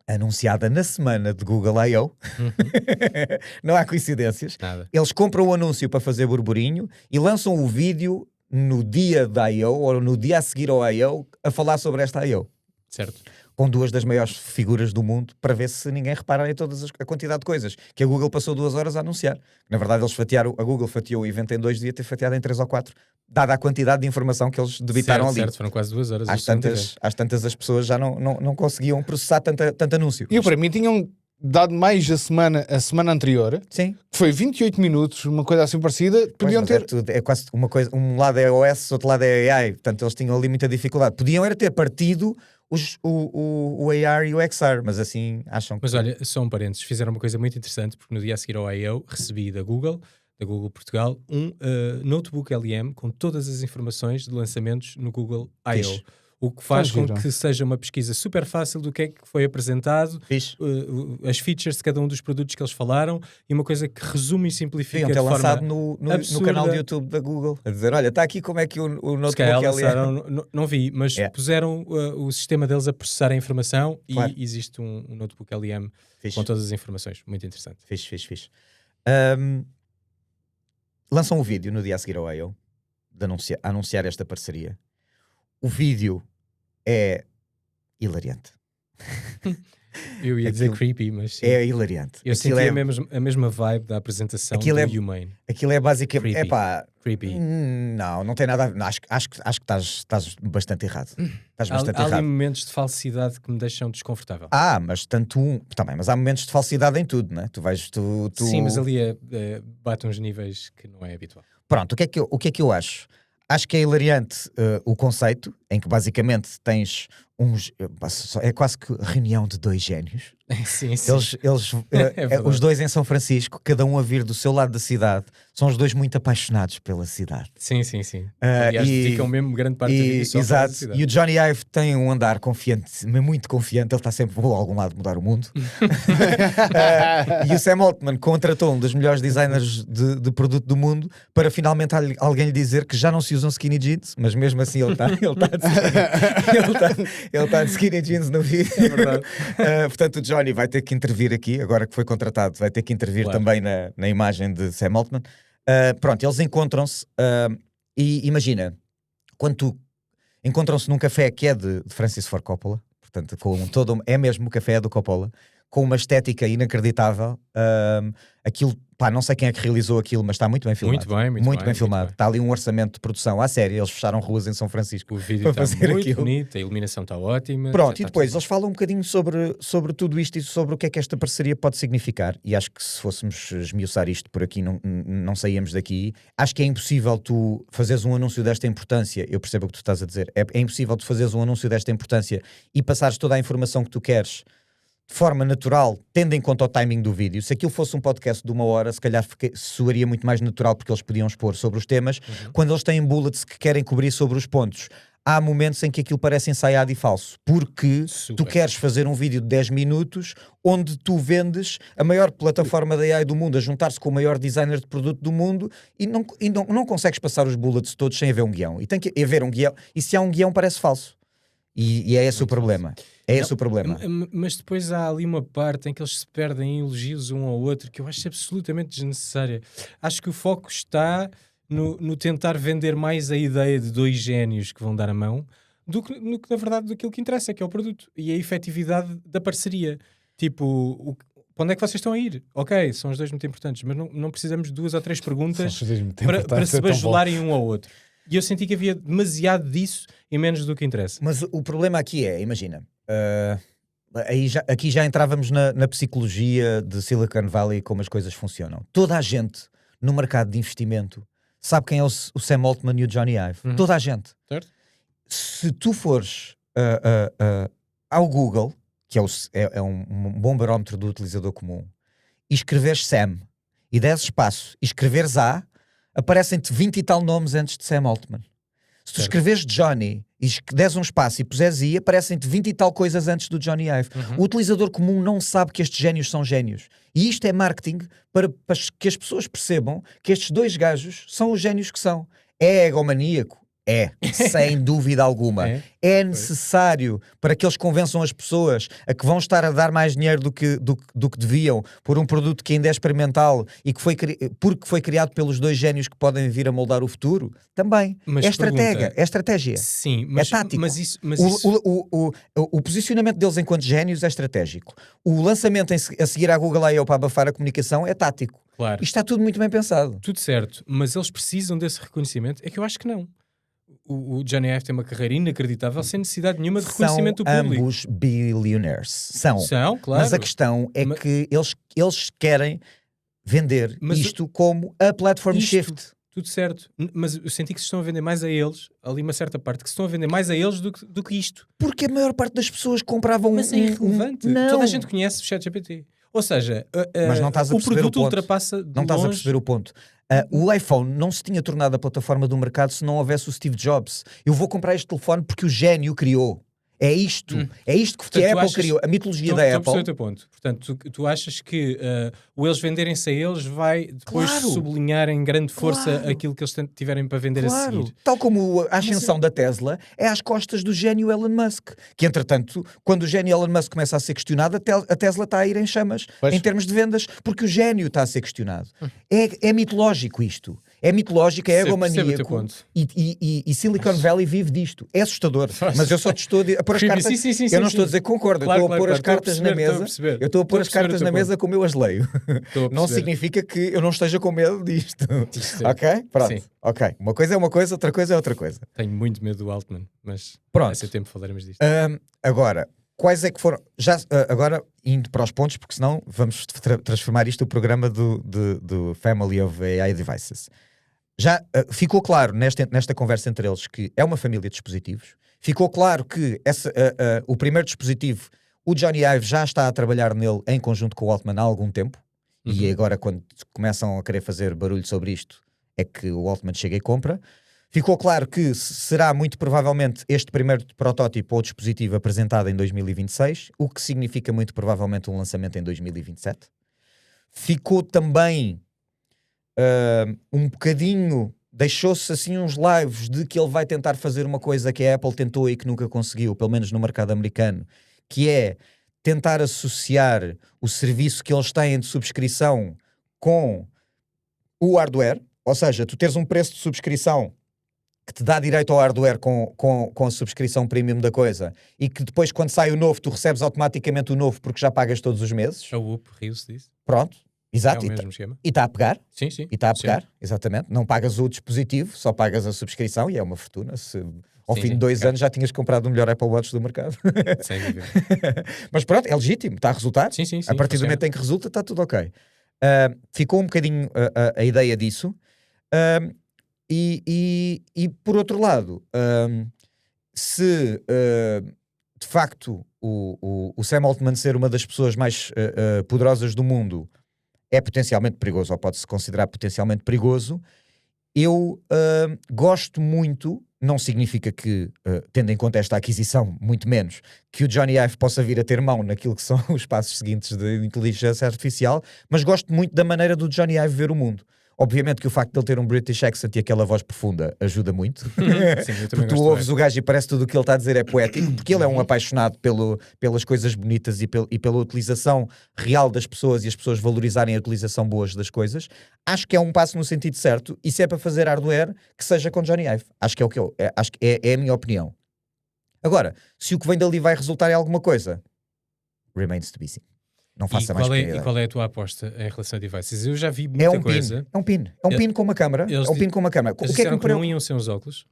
Anunciada na semana de Google I.O. Não há coincidências. Nada. Eles compram o anúncio para fazer burburinho e lançam o vídeo no dia da I.O. ou no dia a seguir ao I.O. a falar sobre esta I.O. Certo. Com duas das maiores figuras do mundo, para ver se ninguém repara em a quantidade de coisas que a Google passou 2 horas a anunciar. Na verdade, a Google fatiou o evento em 2 dias, ter fatiado em 3 ou 4, dada a quantidade de informação que eles debitaram ali. Certo, foram quase 2 horas. Às tantas as pessoas já não conseguiam processar tanto anúncio. E para mim tinham dado mais a semana anterior, Sim. que foi 28 minutos, uma coisa assim parecida, podiam ter... É quase uma coisa, um lado é OS, outro lado é AI, portanto eles tinham ali muita dificuldade. Podiam era ter partido o AR e o XR, mas assim acham que... Mas olha, só um parênteses, fizeram uma coisa muito interessante, porque no dia a seguir ao I.O. recebi da Google Portugal, um notebook LM com todas as informações de lançamentos no Google I.O. Fixe. O que faz com giro. que seja uma pesquisa super fácil do que é que foi apresentado, Fixe. as features de cada um dos produtos que eles falaram, e uma coisa que resume e simplifica Deviam ter de lançado forma no absurda. canal de YouTube da Google, a dizer, olha, está aqui como é que o Se notebook calhar LM... lançaram, não vi, mas puseram o sistema deles a processar a informação Claro. e existe um notebook LM Fixe. com todas as informações. Muito interessante. Fixe. Lançam o vídeo no dia a seguir ao I.O. a anunciar esta parceria. O vídeo é hilariante. Eu ia dizer creepy, mas sim. É hilariante. Eu senti a mesma vibe da apresentação do Humane. Aquilo é basicamente... Creepy. Creepy. Não tem nada a ver. Acho que estás bastante errado. Estás bastante Há ali errado. momentos de falsidade que me deixam desconfortável. Mas tanto também, mas há momentos de falsidade em tudo, né? Sim, mas ali bate uns níveis que não é habitual. Pronto, o que é que eu acho? Acho que é hilariante o conceito, em que basicamente tens é quase que reunião de 2 génios. Sim. Os dois em São Francisco, cada um a vir do seu lado da cidade, são os dois muito apaixonados pela cidade. Sim. Aliás, dedicam mesmo grande parte da vida só para a cidade. E o Johnny Ive tem um andar confiante, muito confiante, ele está sempre, vou a algum lado mudar o mundo. E o Sam Altman contratou um dos melhores designers de produto do mundo para finalmente alguém lhe dizer que já não se usam skinny jeans, mas mesmo assim ele está de skinny jeans no vídeo. É verdade. Portanto, o Johnny vai ter que intervir aqui, agora que foi contratado, vai ter que intervir também na imagem de Sam Altman. Pronto, eles encontram-se e imagina, quando encontram-se num café que é de Francis Ford Coppola, portanto, é mesmo o café do Coppola, com uma estética inacreditável. Aquilo, pá, não sei quem é que realizou aquilo, mas está muito bem filmado. Muito bem filmado. Está ali um orçamento de produção à série. Eles fecharam ruas em São Francisco. O vídeo está muito bonito, a iluminação está ótima. Pronto, e depois eles falam um bocadinho sobre tudo isto e sobre o que é que esta parceria pode significar. E acho que se fôssemos esmiuçar isto por aqui, não saíamos daqui. Acho que é impossível tu fazeres um anúncio desta importância. Eu percebo o que tu estás a dizer. É impossível tu fazeres um anúncio desta importância e passares toda a informação que tu queres de forma natural, tendo em conta o timing do vídeo. Se aquilo fosse um podcast de 1 hora, se calhar soaria muito mais natural, porque eles podiam expor sobre os temas. Quando eles têm bullets que querem cobrir sobre os pontos, há momentos em que aquilo parece ensaiado e falso, porque tu queres fazer um vídeo de 10 minutos onde tu vendes a maior plataforma da AI do mundo a juntar-se com o maior designer de produto do mundo e não consegues passar os bullets todos sem haver um guião. E tem que haver um guião, e se há um guião parece falso. E é esse o problema. É esse o problema. Mas depois há ali uma parte em que eles se perdem em elogios um ao outro que eu acho absolutamente desnecessária. Acho que o foco está no tentar vender mais a ideia de 2 génios que vão dar a mão do que na verdade daquilo que interessa, que é o produto e a efetividade da parceria. Tipo, para onde é que vocês estão a ir? Ok, são os 2 muito importantes, mas não precisamos de 2 ou 3 perguntas para se bajularem um ao outro. E eu senti que havia demasiado disso e menos do que interessa. Mas o problema aqui é, imagina, aqui já entrávamos na psicologia de Silicon Valley e como as coisas funcionam. Toda a gente no mercado de investimento sabe quem é o Sam Altman e o Johnny Ive. Toda a gente. Certo? Se tu fores ao Google, que é um bom barómetro do utilizador comum, e escreveres Sam e deres espaço e escreveres A, aparecem-te 20 e tal nomes antes de Sam Altman. Se tu escreveres Johnny e des um espaço e puseres I, aparecem-te 20 e tal coisas antes do Johnny Ive. O utilizador comum não sabe que estes génios são génios. E isto é marketing para que as pessoas percebam que estes 2 gajos são os génios que são. É egomaníaco? É, sem dúvida alguma. É necessário para que eles convençam as pessoas a que vão estar a dar mais dinheiro do que deviam por um produto que ainda é experimental e que porque foi criado pelos 2 génios que podem vir a moldar o futuro. Também. É estratégia. Sim, é tático. O posicionamento deles enquanto génios é estratégico. O lançamento a seguir à Google I.O. para abafar a comunicação é tático. Claro. Isto está tudo muito bem pensado. Tudo certo, mas eles precisam desse reconhecimento? É que eu acho que não. O Johnny Ive tem uma carreira inacreditável sem necessidade nenhuma de reconhecimento do público. São ambos billionaires. São, claro. Mas a questão é que eles querem vender isto como a platform shift. Tudo certo. Mas eu senti que se estão a vender mais a eles, ali uma certa parte, que se estão a vender mais a eles do que isto. Porque a maior parte das pessoas compravam Mas é irrelevante. Toda a gente conhece o ChatGPT. Ou seja, mas não estás a o produto ultrapassa de Não estás a perceber o ponto. O iPhone não se tinha tornado a plataforma do mercado se não houvesse o Steve Jobs. Eu vou comprar este telefone porque o gênio criou. É isto. É isto que a Apple criou. A mitologia da Apple. Estou a teu ponto. Portanto, tu achas que o eles venderem-se a eles vai depois sublinhar em grande força aquilo que eles tiverem para vender a seguir. Tal como a ascensão da Tesla é às costas do gênio Elon Musk. Que, entretanto, quando o gênio Elon Musk começa a ser questionado, a Tesla está a ir em chamas em termos de vendas, porque o gênio está a ser questionado. É mitológico isto. É mitológico, é egomaníaco. E Silicon Valley vive disto. É assustador. Mas eu só te estou a pôr as cartas. Eu não estou a dizer que concordo. Eu estou a pôr as cartas na mesa. Eu estou a pôr as cartas na mesa como eu as leio. Não significa que eu não esteja com medo disto. Ok? Pronto. Ok. Uma coisa é uma coisa, outra coisa é outra coisa. Tenho muito medo do Altman, mas a esse tempo falaremos disto. Agora, quais é que foram... agora, indo para os pontos, porque senão vamos transformar isto no programa do Family of AI Devices. Já ficou claro nesta conversa entre eles que é uma família de dispositivos. Ficou claro que o primeiro dispositivo, o Johnny Ive já está a trabalhar nele em conjunto com o Altman há algum tempo. E agora, quando começam a querer fazer barulho sobre isto, é que o Altman chega e compra. Ficou claro que será muito provavelmente este primeiro protótipo ou dispositivo apresentado em 2026, o que significa muito provavelmente um lançamento em 2027. Ficou também um bocadinho, deixou-se assim uns lives de que ele vai tentar fazer uma coisa que a Apple tentou e que nunca conseguiu, pelo menos no mercado americano, que é tentar associar o serviço que eles têm de subscrição com o hardware, ou seja, tu teres um preço de subscrição que te dá direito ao hardware com a subscrição premium da coisa, e que depois, quando sai o novo, tu recebes automaticamente o novo porque já pagas todos os meses. É o UP, riu-se disso. Pronto, exato. É o mesmo esquema. E está a pegar. Sim, sim. E está a pegar, exatamente. Não pagas o dispositivo, só pagas a subscrição, e é uma fortuna. Se ao fim de 2 anos já tinhas comprado o melhor Apple Watch do mercado. Sem dúvida. Mas pronto, é legítimo, está a resultar. Sim, sim, sim, a partir do momento em que resulta, está tudo ok. Ficou um bocadinho a ideia disso. E por outro lado, se de facto o Sam Altman ser uma das pessoas mais poderosas do mundo é potencialmente perigoso, ou pode-se considerar potencialmente perigoso, eu gosto muito, não significa que, tendo em conta esta aquisição, muito menos, que o Johnny Ive possa vir a ter mão naquilo que são os passos seguintes de inteligência artificial, mas gosto muito da maneira do Johnny Ive ver o mundo. Obviamente que o facto de ele ter um British accent e aquela voz profunda ajuda muito. Sim, porque tu ouves o gajo e parece tudo o que ele está a dizer é poético, porque ele é um apaixonado pelas coisas bonitas e pela utilização real das pessoas, e as pessoas valorizarem a utilização boas das coisas. Acho que é um passo no sentido certo, e se é para fazer hardware, que seja com Johnny Ive. Acho que é a minha opinião. Agora, se o que vem dali vai resultar em alguma coisa, remains to be seen. Não faça mais E qual é a tua aposta em relação a devices? Eu já vi muita coisa. É um pin com uma câmera. É um pin com uma câmera. Eles disseram que não iam ser os óculos,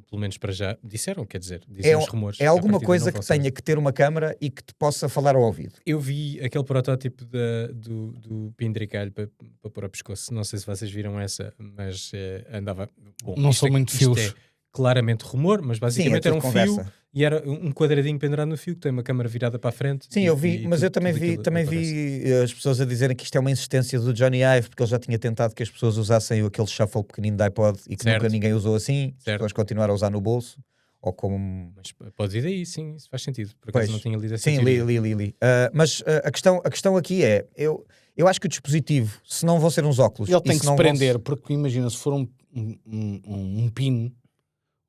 pelo menos para já. Disseram, quer dizer, os rumores. É alguma coisa que tenha que ter uma câmera e que te possa falar ao ouvido. Eu vi aquele protótipo do pendricalho para pôr ao pescoço. Não sei se vocês viram essa, mas andava... Bom, não sou muito fios. É claramente rumor, mas basicamente era um fio e era um quadradinho pendurado no fio que tem uma câmera virada para a frente. Sim, eu vi, mas eu também vi as pessoas a dizerem que isto é uma insistência do Johnny Ive, porque ele já tinha tentado que as pessoas usassem aquele shuffle pequenino de iPod e que nunca ninguém usou assim. As pessoas continuaram a usar no bolso. Ou como... Mas pode vir daí, sim, isso faz sentido. Por acaso não tinha lido assim. Sim, li. Mas a questão aqui é, eu acho que o dispositivo, se não vão ser uns óculos... Ele tem que se prender, porque imagina, se for um pin...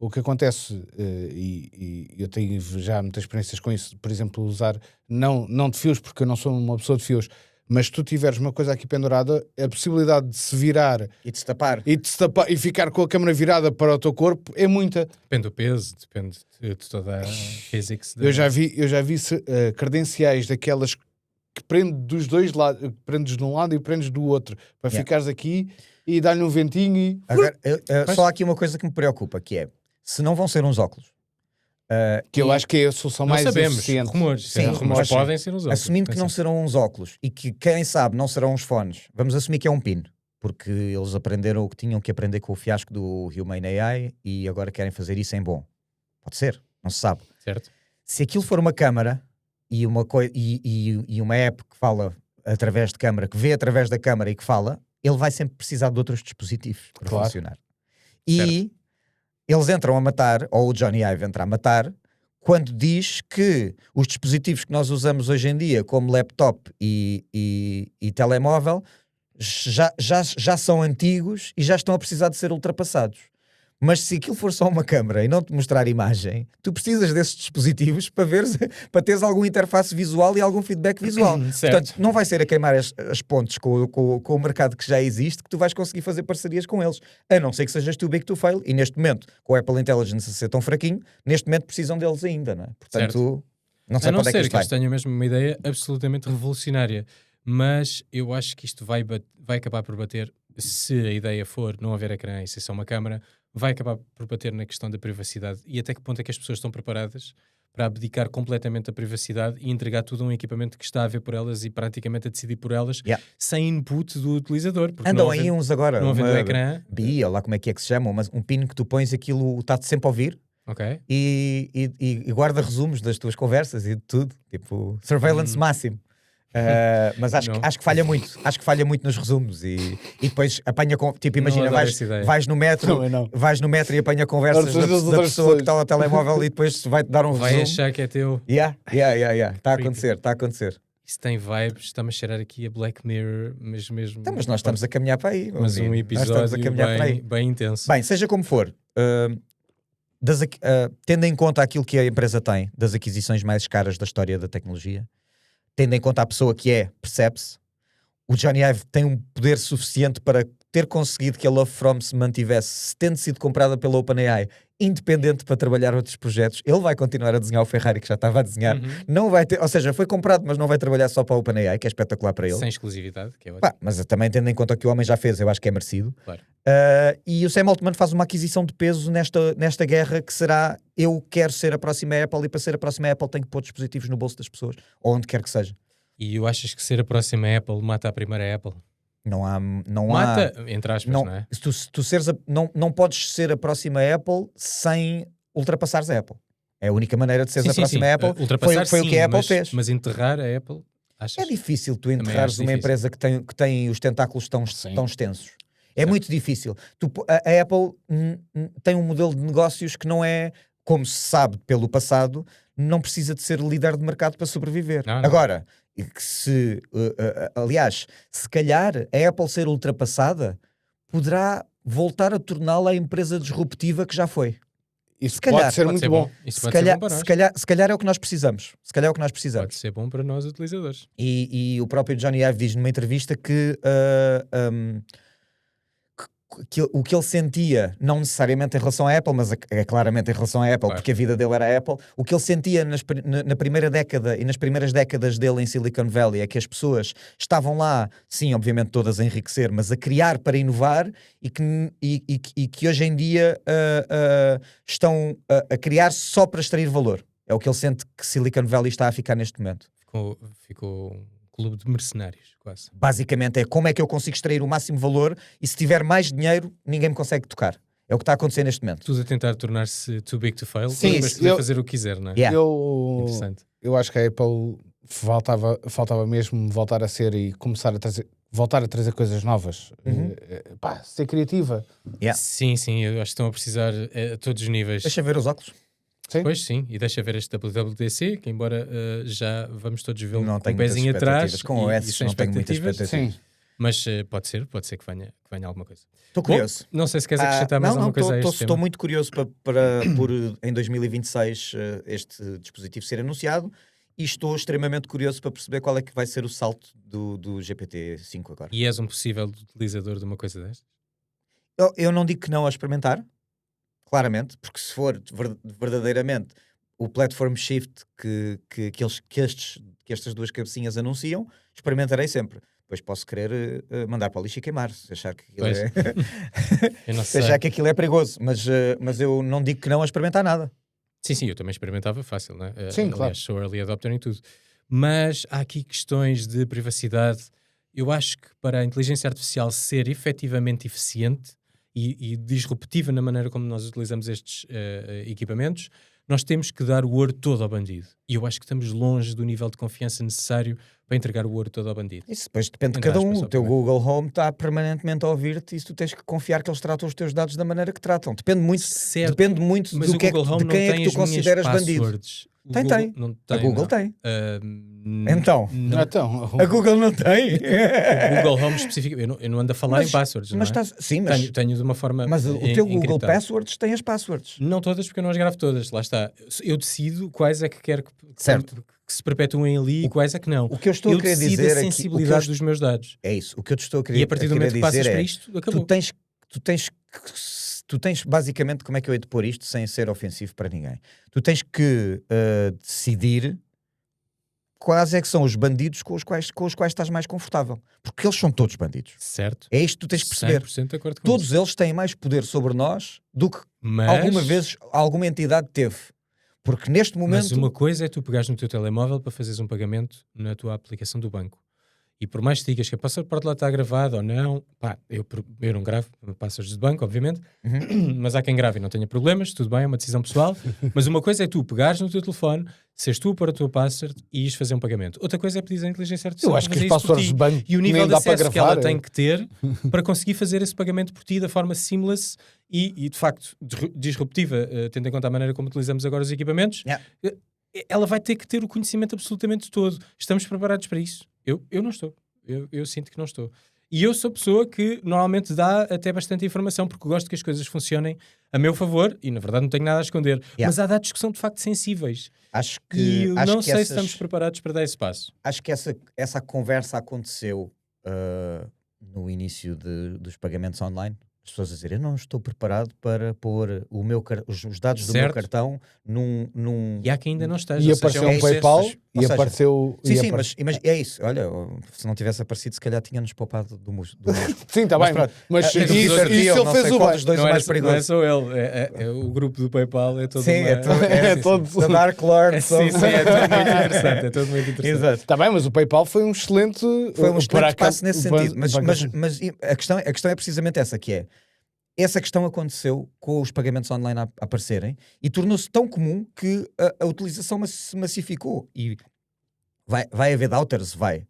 O que acontece, e eu tenho já muitas experiências com isso, por exemplo, usar, não de fios, porque eu não sou uma pessoa de fios, mas se tu tiveres uma coisa aqui pendurada, a possibilidade de se virar e de se tapar e ficar com a câmera virada para o teu corpo é muita. Depende do peso, depende de toda a physics. Eu já vi credenciais daquelas que prende dos dois lados, prendes de um lado e prendes do outro, para ficares aqui e dar-lhe um ventinho e... Agora, só há aqui uma coisa que me preocupa, que é, se não vão ser uns óculos... que eu acho que é a solução mais eficiente. Rumores. Sim, rumores podem ser uns óculos. Assumindo que não serão uns óculos e que, quem sabe, não serão uns fones, vamos assumir que é um pin, porque eles aprenderam o que tinham que aprender com o fiasco do Humane AI e agora querem fazer isso em bom. Pode ser, não se sabe. Certo. Se aquilo for uma câmara e uma app que fala através de câmara, que vê através da câmara e que fala, ele vai sempre precisar de outros dispositivos para funcionar. E eles entram a matar, ou o Johnny Ive entra a matar, quando diz que os dispositivos que nós usamos hoje em dia, como laptop e telemóvel, já são antigos e já estão a precisar de ser ultrapassados. Mas se aquilo for só uma câmera e não te mostrar imagem, tu precisas desses dispositivos para teres alguma interface visual e algum feedback visual. Portanto, não vai ser a queimar as pontes com o mercado que já existe que tu vais conseguir fazer parcerias com eles. A não ser que sejas too big to fail. E neste momento, com o Apple Intelligence a ser tão fraquinho, neste momento precisam deles ainda, não é? Portanto, não sei para onde é que isto vai. Eu tenho mesmo uma ideia absolutamente revolucionária. Mas eu acho que isto vai acabar por bater, se a ideia for não haver ecrã e ser só uma câmara, vai acabar por bater na questão da privacidade. E até que ponto é que as pessoas estão preparadas para abdicar completamente da privacidade e entregar tudo a um equipamento que está a ver por elas e praticamente a decidir por elas, sem input do utilizador. Andam aí uns agora, não havendo ecrã. BI, ou lá como é que se chama, mas um pin que tu pões, aquilo está-te sempre a ouvir. Okay. E guarda resumos das tuas conversas e de tudo. Tipo, surveillance máximo. Mas acho que falha muito. Acho que falha muito nos resumos e depois apanha tipo, imagina, vais no metro e apanha conversas da pessoa que está ao telemóvel e depois vai-te dar um resumo. Vai achar que é teu. Está a acontecer. Isso tem vibes, está-me a cheirar aqui a Black Mirror, mas mesmo. Então, mas nós estamos a caminhar para aí. Mas um episódio bem intenso. Bem, seja como for, tendo em conta aquilo que a empresa tem das aquisições mais caras da história da tecnologia, tendo em conta a pessoa que percebe-se, o Johnny Ive tem um poder suficiente para ter conseguido que a Love From se mantivesse, tendo sido comprada pela OpenAI, independente para trabalhar outros projetos, ele vai continuar a desenhar o Ferrari que já estava a desenhar. Não vai ter, ou seja, foi comprado, mas não vai trabalhar só para a OpenAI, que é espetacular para ele. Sem exclusividade, que é ótimo. Pá, mas também tendo em conta o que o homem já fez, eu acho que é merecido. Claro. E o Sam Altman faz uma aquisição de peso nesta guerra que será: eu quero ser a próxima Apple, e para ser a próxima Apple tenho que pôr dispositivos no bolso das pessoas, ou onde quer que seja. E achas que ser a próxima Apple mata a primeira Apple? Mata, entre aspas, não é? Não podes ser a próxima Apple sem ultrapassares a Apple. É a única maneira de seres a próxima Apple. Foi o que a Apple fez. Mas enterrar a Apple, achas? É difícil tu enterrares uma empresa que tem os tentáculos tão extensos. É muito difícil. A Apple tem um modelo de negócios que não é, como se sabe pelo passado, não precisa de ser líder de mercado para sobreviver. Não. Agora, aliás, se calhar a Apple ser ultrapassada poderá voltar a torná-la a empresa disruptiva que já foi. Isso pode ser muito bom. Se calhar é o que nós precisamos. Se calhar é o que nós precisamos. Pode ser bom para nós utilizadores. E o próprio Johnny Ive diz numa entrevista que o que ele sentia, não necessariamente em relação à Apple, mas é claramente em relação à Apple, claro, porque a vida dele era a Apple, o que ele sentia na primeira década e nas primeiras décadas dele em Silicon Valley é que as pessoas estavam lá, sim, obviamente todas a enriquecer, mas a criar para inovar, e que hoje em dia estão a criar só para extrair valor. É o que ele sente que Silicon Valley está a ficar neste momento. Ficou um clube de mercenários, quase. Basicamente é como é que eu consigo extrair o máximo valor, e se tiver mais dinheiro, ninguém me consegue tocar. É o que está a acontecer neste momento. Tudo a tentar tornar-se too big to fail, sim, mas poder fazer o que quiser, não é? Yeah. Interessante. Eu acho que a Apple faltava mesmo voltar a ser e voltar a trazer coisas novas. Ser criativa. Yeah. Sim, eu acho que estão a precisar a todos os níveis. Deixa ver os óculos. Sim. Pois sim, e deixa ver este WWDC, que embora já vamos todos vê-lo com um pezinho atrás. Com o S não tenho muitas expectativas. Sim. Mas pode ser que venha alguma coisa. Estou curioso. Bom, não sei se queres acrescentar mais alguma coisa a este tema. Estou muito curioso por em 2026 este dispositivo ser anunciado, e estou extremamente curioso para perceber qual é que vai ser o salto do GPT-5 agora. E és um possível utilizador de uma coisa destas? Eu não digo que não a experimentar, claramente, porque se for verdadeiramente o platform shift que estas duas cabecinhas anunciam, experimentarei sempre. Depois posso querer mandar para o lixo e queimar, se achar que aquilo que aquilo é perigoso, mas eu não digo que não a experimentar nada. Sim, eu também experimentava fácil, não é? Sim, aliás, claro. Sou early adopter em tudo. Mas há aqui questões de privacidade. Eu acho que para a inteligência artificial ser efetivamente eficiente e disruptiva na maneira como nós utilizamos estes equipamentos, nós temos que dar o ouro todo ao bandido. E eu acho que estamos longe do nível de confiança necessário para entregar o ouro todo ao bandido. Isso depois depende de cada um. O teu Google Home está permanentemente a ouvir-te, e tu tens que confiar que eles tratam os teus dados da maneira que tratam. Depende muito mas de quem é que tu consideras bandido. Tem. A Google tem. Então, a Google não tem. O Google Home específico, eu não ando a falar em passwords, não é? Sim, tenho de uma forma. Mas o teu Google Passwords tem as passwords. Não todas, porque eu não as gravo todas. Lá está. Eu decido quais é que quero que se perpetuem ali e quais é que não. O que eu estou a querer dizer é a sensibilidade dos meus dados. É isso. O que eu te estou a querer dizer. E a partir do momento que passas para isto, acabou. Tu tens basicamente, como é que eu hei de pôr isto sem ser ofensivo para ninguém? Tu tens que decidir quais é que são os bandidos com os quais estás mais confortável. Porque eles são todos bandidos. Certo. É isto que tu tens de perceber. 100% de acordo com todos isso. Eles têm mais poder sobre nós do que alguma vez alguma entidade teve. Porque neste momento... Mas uma coisa é tu pegares no teu telemóvel para fazeres um pagamento na tua aplicação do banco. E por mais que digas que a passaporte lá está gravado ou não, eu não gravo passwords de banco, obviamente, mas há quem grave e não tenha problemas, tudo bem, é uma decisão pessoal. Mas uma coisa é tu pegares no teu telefone, seres tu para a tua password e ires fazer um pagamento. Outra coisa é pedir à inteligência artificial. Eu acho que os passwords de banco e o nível de acesso gravar, que ela tem que ter para conseguir fazer esse pagamento por ti da forma seamless e de facto disruptiva, tendo em conta a maneira como utilizamos agora os equipamentos. Yeah. Ela vai ter que ter o conhecimento absolutamente todo. Estamos preparados para isso? Eu não estou. Eu sinto que não estou. E eu sou pessoa que normalmente dá até bastante informação, porque gosto que as coisas funcionem a meu favor, e na verdade não tenho nada a esconder. Yeah. Mas há dados que são de facto sensíveis. E eu não sei se estamos preparados para dar esse passo. Acho que essa conversa aconteceu no início dos pagamentos online, as pessoas a dizer, eu não estou preparado para pôr os dados do meu Certo. cartão num... E há quem ainda não esteja. E ou seja, apareceu é um processo. PayPal ou e seja, apareceu... Sim, e sim, apare- mas é isso. Olha, se não tivesse aparecido, se calhar tínhamos poupado do músculo. Sim, está bem. pronto. Mas Ah, isso, e isso Peter Thiel, ele não fez sei o qual bem. dos dois Não é é, mais não é perigoso. só ele, é o grupo do PayPal, é todo Sim, uma... É todo- The Dark Lord. Sim, é tudo muito interessante, é tudo muito interessante. Exato. Está bem, mas o PayPal foi um excelente... Foi um excelente passo nesse para- sentido. Mas a questão é precisamente essa, que é essa questão aconteceu com os pagamentos online a aparecerem e tornou-se tão comum que a utilização se massificou. E vai haver doubters? Vai.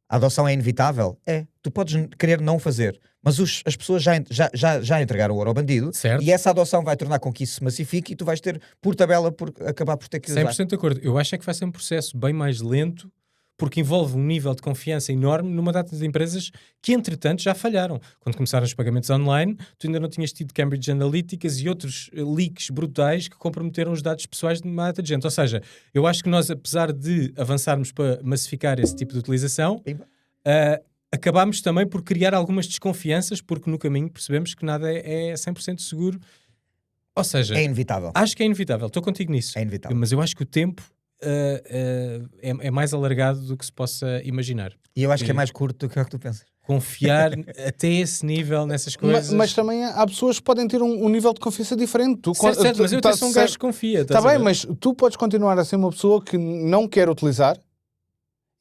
A adoção é inevitável? É. Tu podes querer não fazer, mas as pessoas já entregaram o ouro ao bandido, Certo. e essa adoção vai tornar com que isso se massifique e tu vais ter, por tabela, acabar por ter que usar. 100% de acordo. Eu acho é que vai ser um processo bem mais lento, porque envolve um nível de confiança enorme numa data de empresas que, entretanto, já falharam. Quando começaram os pagamentos online, tu ainda não tinhas tido Cambridge Analytica e outros leaks brutais que comprometeram os dados pessoais de uma data de gente. Ou seja, eu acho que nós, apesar de avançarmos para massificar esse tipo de utilização, acabámos também por criar algumas desconfianças, porque no caminho percebemos que nada é 100% seguro. Ou seja, É inevitável. acho que é inevitável. Estou contigo nisso. É inevitável. Mas eu acho que o tempo é mais alargado do que se possa imaginar. E eu acho que é mais curto do que o que tu pensas. Confiar até esse nível nessas coisas. Mas também há pessoas que podem ter um nível de confiança diferente. Certo, mas eu até sou um gajo que confia. Está bem, mas tu podes continuar a ser uma pessoa que não quer utilizar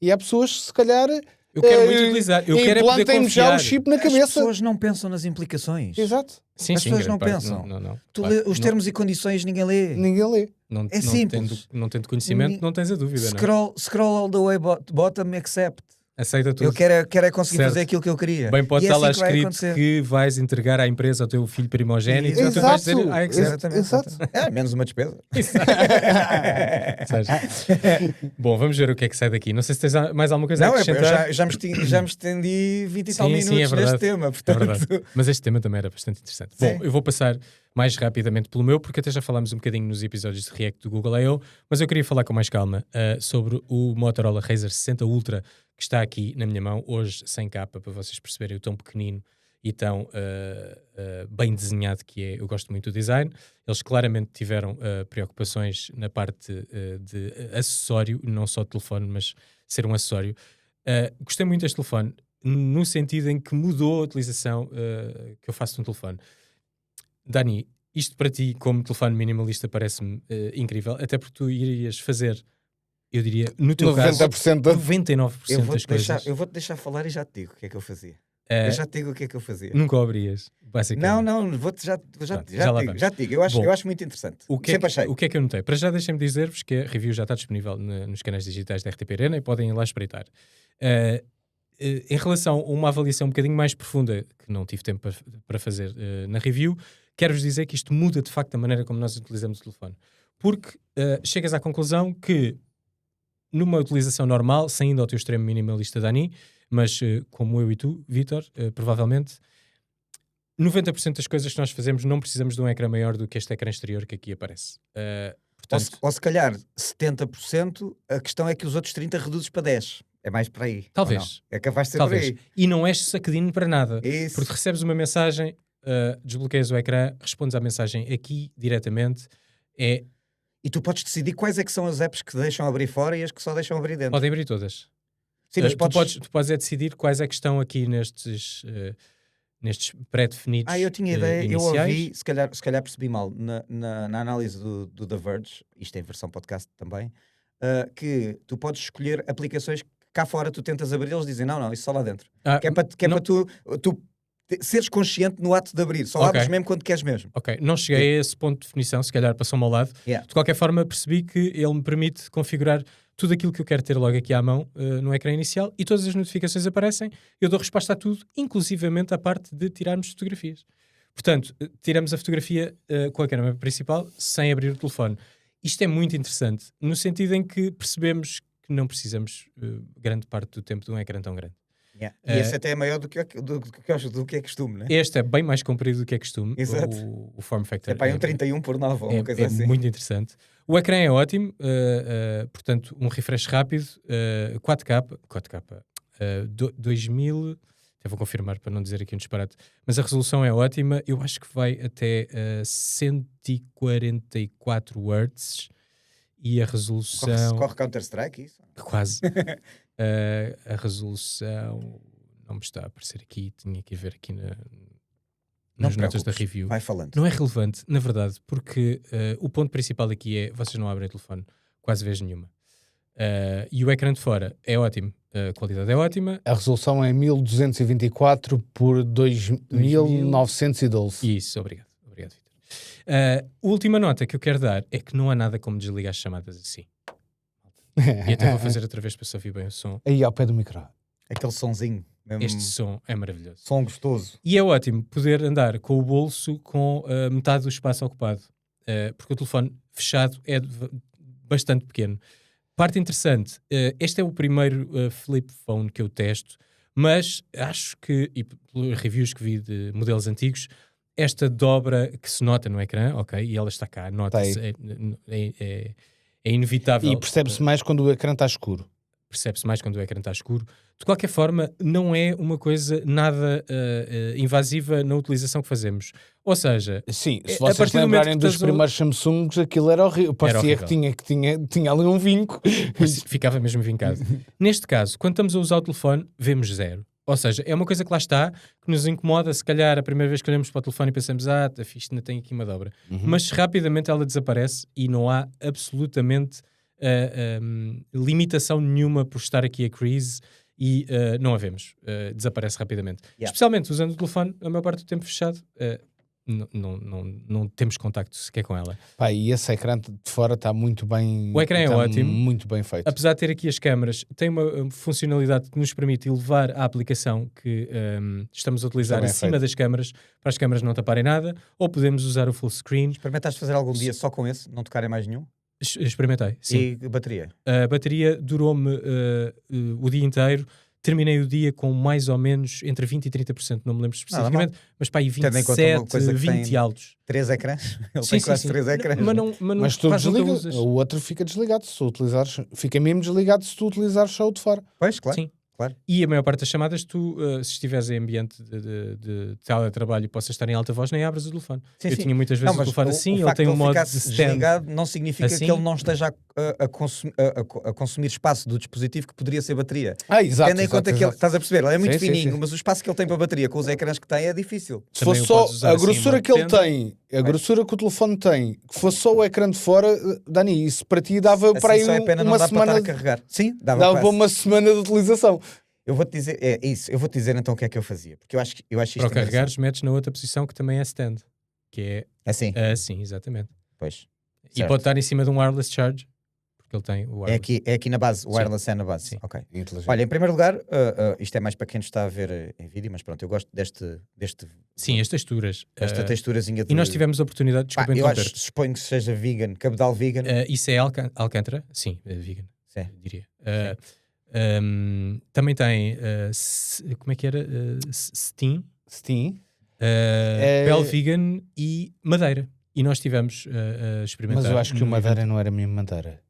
e há pessoas que se calhar... Eu quero muito utilizar. Eu quero é poder implantem-me já confiar. o chip na As cabeça. pessoas não pensam nas implicações. Exato. Sim, as sim, pessoas grande não parte. pensam. Não. Tu Claro, os termos e condições ninguém lê. Ninguém lê. É simples. Não tendo conhecimento, não tens a dúvida. Não? Scroll all the way bottom, accept. Aceita tudo. Eu quero é conseguir Certo. fazer aquilo que eu queria. Bem, pode E é estar lá assim que vai escrito acontecer. que vais entregar à empresa ao teu filho primogénito. Exato. E tu vais dizer, accept. Exatamente. Exato. É, menos uma despesa. Bom, vamos ver o que é que sai daqui. Não sei se tens mais alguma coisa a Não, eu acrescentar. já me estendi 20 e tal Sim, minutos sim, é verdade. neste tema. É Portanto, verdade. Mas este tema também era bastante interessante. Sim. Bom, eu vou passar mais rapidamente pelo meu, porque até já falámos um bocadinho nos episódios de React do Google I.O., mas eu queria falar com mais calma sobre o Motorola Razr 60 Ultra, que está aqui na minha mão, hoje sem capa, para vocês perceberem o tão pequenino e tão bem desenhado que é. Eu gosto muito do design. Eles claramente tiveram preocupações na parte de acessório, não só de telefone, mas ser um acessório. Gostei muito deste telefone, no sentido em que mudou a utilização que eu faço de um telefone. Dani, isto para ti, como telefone minimalista, parece-me incrível, até porque tu irias fazer, eu diria, no teu caso, 90% da... 99% das coisas. eu vou-te deixar falar e já te digo o que é que eu fazia. Eh, Eu já te digo o que é que eu fazia. Nunca o abrias, basicamente. Não, já Pronto, já lá vamos. te digo. Eu Bom, acho muito interessante. O que, Sempre é que, achei. o que é que eu notei? Para já deixem-me dizer-vos que a review já está disponível nos canais digitais da RTP Arena e podem ir lá espreitar. Em relação a uma avaliação um bocadinho mais profunda, que não tive tempo para fazer na review, quero-vos dizer que isto muda de facto a maneira como nós utilizamos o telefone. Porque chegas à conclusão que numa utilização normal, sem indo ao teu extremo minimalista, Dani, mas como eu e tu, Vítor, provavelmente 90% das coisas que nós fazemos não precisamos de um ecrã maior do que este ecrã exterior que aqui aparece. Portanto, Ou se calhar 70%, a questão é que os outros 30% reduzes para 10%. É mais para aí. Talvez. ou não? É capaz de ser talvez. por aí. E não és sacadinho para nada. Isso. Porque recebes uma mensagem, desbloqueias o ecrã, respondes à mensagem aqui diretamente. E tu podes decidir quais é que são as apps que deixam abrir fora e as que só deixam abrir dentro. Podem abrir todas. Sim, mas tu podes decidir quais é que estão aqui nestes pré-definidos. Eu tinha ideia, iniciais. eu ouvi, se calhar percebi mal, na análise do The Verge, isto é em versão podcast também, que tu podes escolher aplicações que cá fora tu tentas abrir, eles dizem não, isso só lá dentro. Que é para tu seres consciente no ato de abrir, só abres mesmo quando queres mesmo. Ok, não cheguei a esse ponto de definição, se calhar passou-me ao lado. Yeah. De qualquer forma, percebi que ele me permite configurar tudo aquilo que eu quero ter logo aqui à mão no ecrã inicial e todas as notificações aparecem, eu dou resposta a tudo, inclusivamente a parte de tirarmos fotografias. Portanto, tiramos a fotografia com a câmera principal sem abrir o telefone. Isto é muito interessante, no sentido em que percebemos que não precisamos grande parte do tempo de um ecrã tão grande. Yeah. E esse até é maior do que é costume, né? Este é bem mais comprido do que é costume, Exato. o form factor. É para um 31 por 9 ou uma coisa assim. Muito interessante. O ecrã é ótimo, portanto, um refresh rápido, 4K, 2000, Eu vou confirmar para não dizer aqui um disparate. Mas a resolução é ótima. Eu acho que vai até 144 Hz e a resolução... Corre Counter-Strike, isso? Quase. A resolução não me está a aparecer aqui. Tinha que ver aqui nas notas da review. Vai falando. Não é relevante, na verdade, porque o ponto principal aqui é vocês não abrem o telefone quase vez nenhuma. E o ecrã de fora é ótimo. A qualidade é ótima. A resolução é 1224 por 2912. Isso, obrigado. Obrigado, Vitor. A última nota que eu quero dar é que não há nada como desligar as chamadas assim. E até vou fazer outra vez para se ouvir bem o som. Aí ao pé do micro. Aquele sonzinho. Mesmo Este som é maravilhoso. som gostoso. E é ótimo poder andar com o bolso com metade do espaço ocupado. Porque o telefone fechado é bastante pequeno. Parte interessante, este é o primeiro flip phone que eu testo, mas acho que, e pelos reviews que vi de modelos antigos, esta dobra que se nota no ecrã, ok, e ela está cá, nota-se, é inevitável. E percebe-se mais quando o ecrã está escuro. Percebe-se mais quando o ecrã está escuro. De qualquer forma, não é uma coisa nada invasiva na utilização que fazemos. Ou seja, sim, se a vocês partir do lembrarem momento que dos primeiros Samsungs, aquilo era horrível. Parecia que tinha ali um vinco. ficava mesmo vincado. Neste caso, quando estamos a usar o telefone, vemos zero. Ou seja, é uma coisa que lá está, que nos incomoda, se calhar a primeira vez que olhamos para o telefone e pensamos, isto ainda tem aqui uma dobra. Mas rapidamente ela desaparece e não há absolutamente limitação nenhuma por estar aqui a crease e não a vemos. Desaparece rapidamente. Yeah. Especialmente usando o telefone a maior parte do tempo fechado. Não temos contacto sequer com ela. Pá, e esse ecrã de fora está muito bem. O ecrã é ótimo. Muito bem feito. Apesar de ter aqui as câmaras, tem uma funcionalidade que nos permite elevar a aplicação que estamos a utilizar acima das câmaras, para as câmaras não taparem nada, ou podemos usar o full screen. Experimentaste fazer algum dia só com esse, não tocar em mais nenhum? Experimentei, sim. E bateria? A bateria durou-me o dia inteiro. Terminei o dia com mais ou menos entre 20% e 30%, não me lembro especificamente, mas para aí 27, 20 altos. 3 ecrãs? Ele Sim, tem sim, quase sim. 3 ecrãs. Mas tu desligas, o outro fica desligado se tu utilizares, fica mesmo desligado se tu utilizares só o de fora. Pois, claro. Sim. Claro. E a maior parte das chamadas, tu, se estiveres em ambiente de teletrabalho e possas estar em alta voz, nem abres o telefone. Sim, eu sim. tinha muitas vezes o telefone assim, ele tem um modo de stand. Desligado não significa assim, que ele não esteja a consumir espaço do dispositivo que poderia ser bateria. Exato. Tendo em conta que ele, estás a perceber, ele é muito fininho, sim. mas o espaço que ele tem para a bateria com os ecrãs que tem é difícil. Se fosse só a grossura que ele tem, a grossura que o telefone tem, que fosse só o ecrã de fora, Dani, isso para ti dava assim para aí só é pena uma não semana para estar a carregar. Sim, dava para uma semana de utilização. Eu vou-te dizer, é isso, eu vou-te dizer então o que é que eu fazia, porque eu acho isto para carregares, metes na outra posição que também é stand, que é assim. Assim, exatamente. Pois. E Certo. pode estar em cima de um wireless charge, porque ele tem o wireless. É aqui na base, o wireless é na base. Sim. Ok. Olha, em primeiro lugar, isto é mais para quem está a ver em vídeo, mas pronto, eu gosto Sim, as texturas. Esta texturazinha de... E nós tivemos a oportunidade, desculpa eu interromper. suponho que seja vegan, cabedal vegan. Isso é Alcântara? Sim, vegan, Sim. diria. Também tem, como é que era? Steam, pele vegan e madeira. E nós tivemos a experimentar. Mas eu acho que o madeira não era mesmo madeira.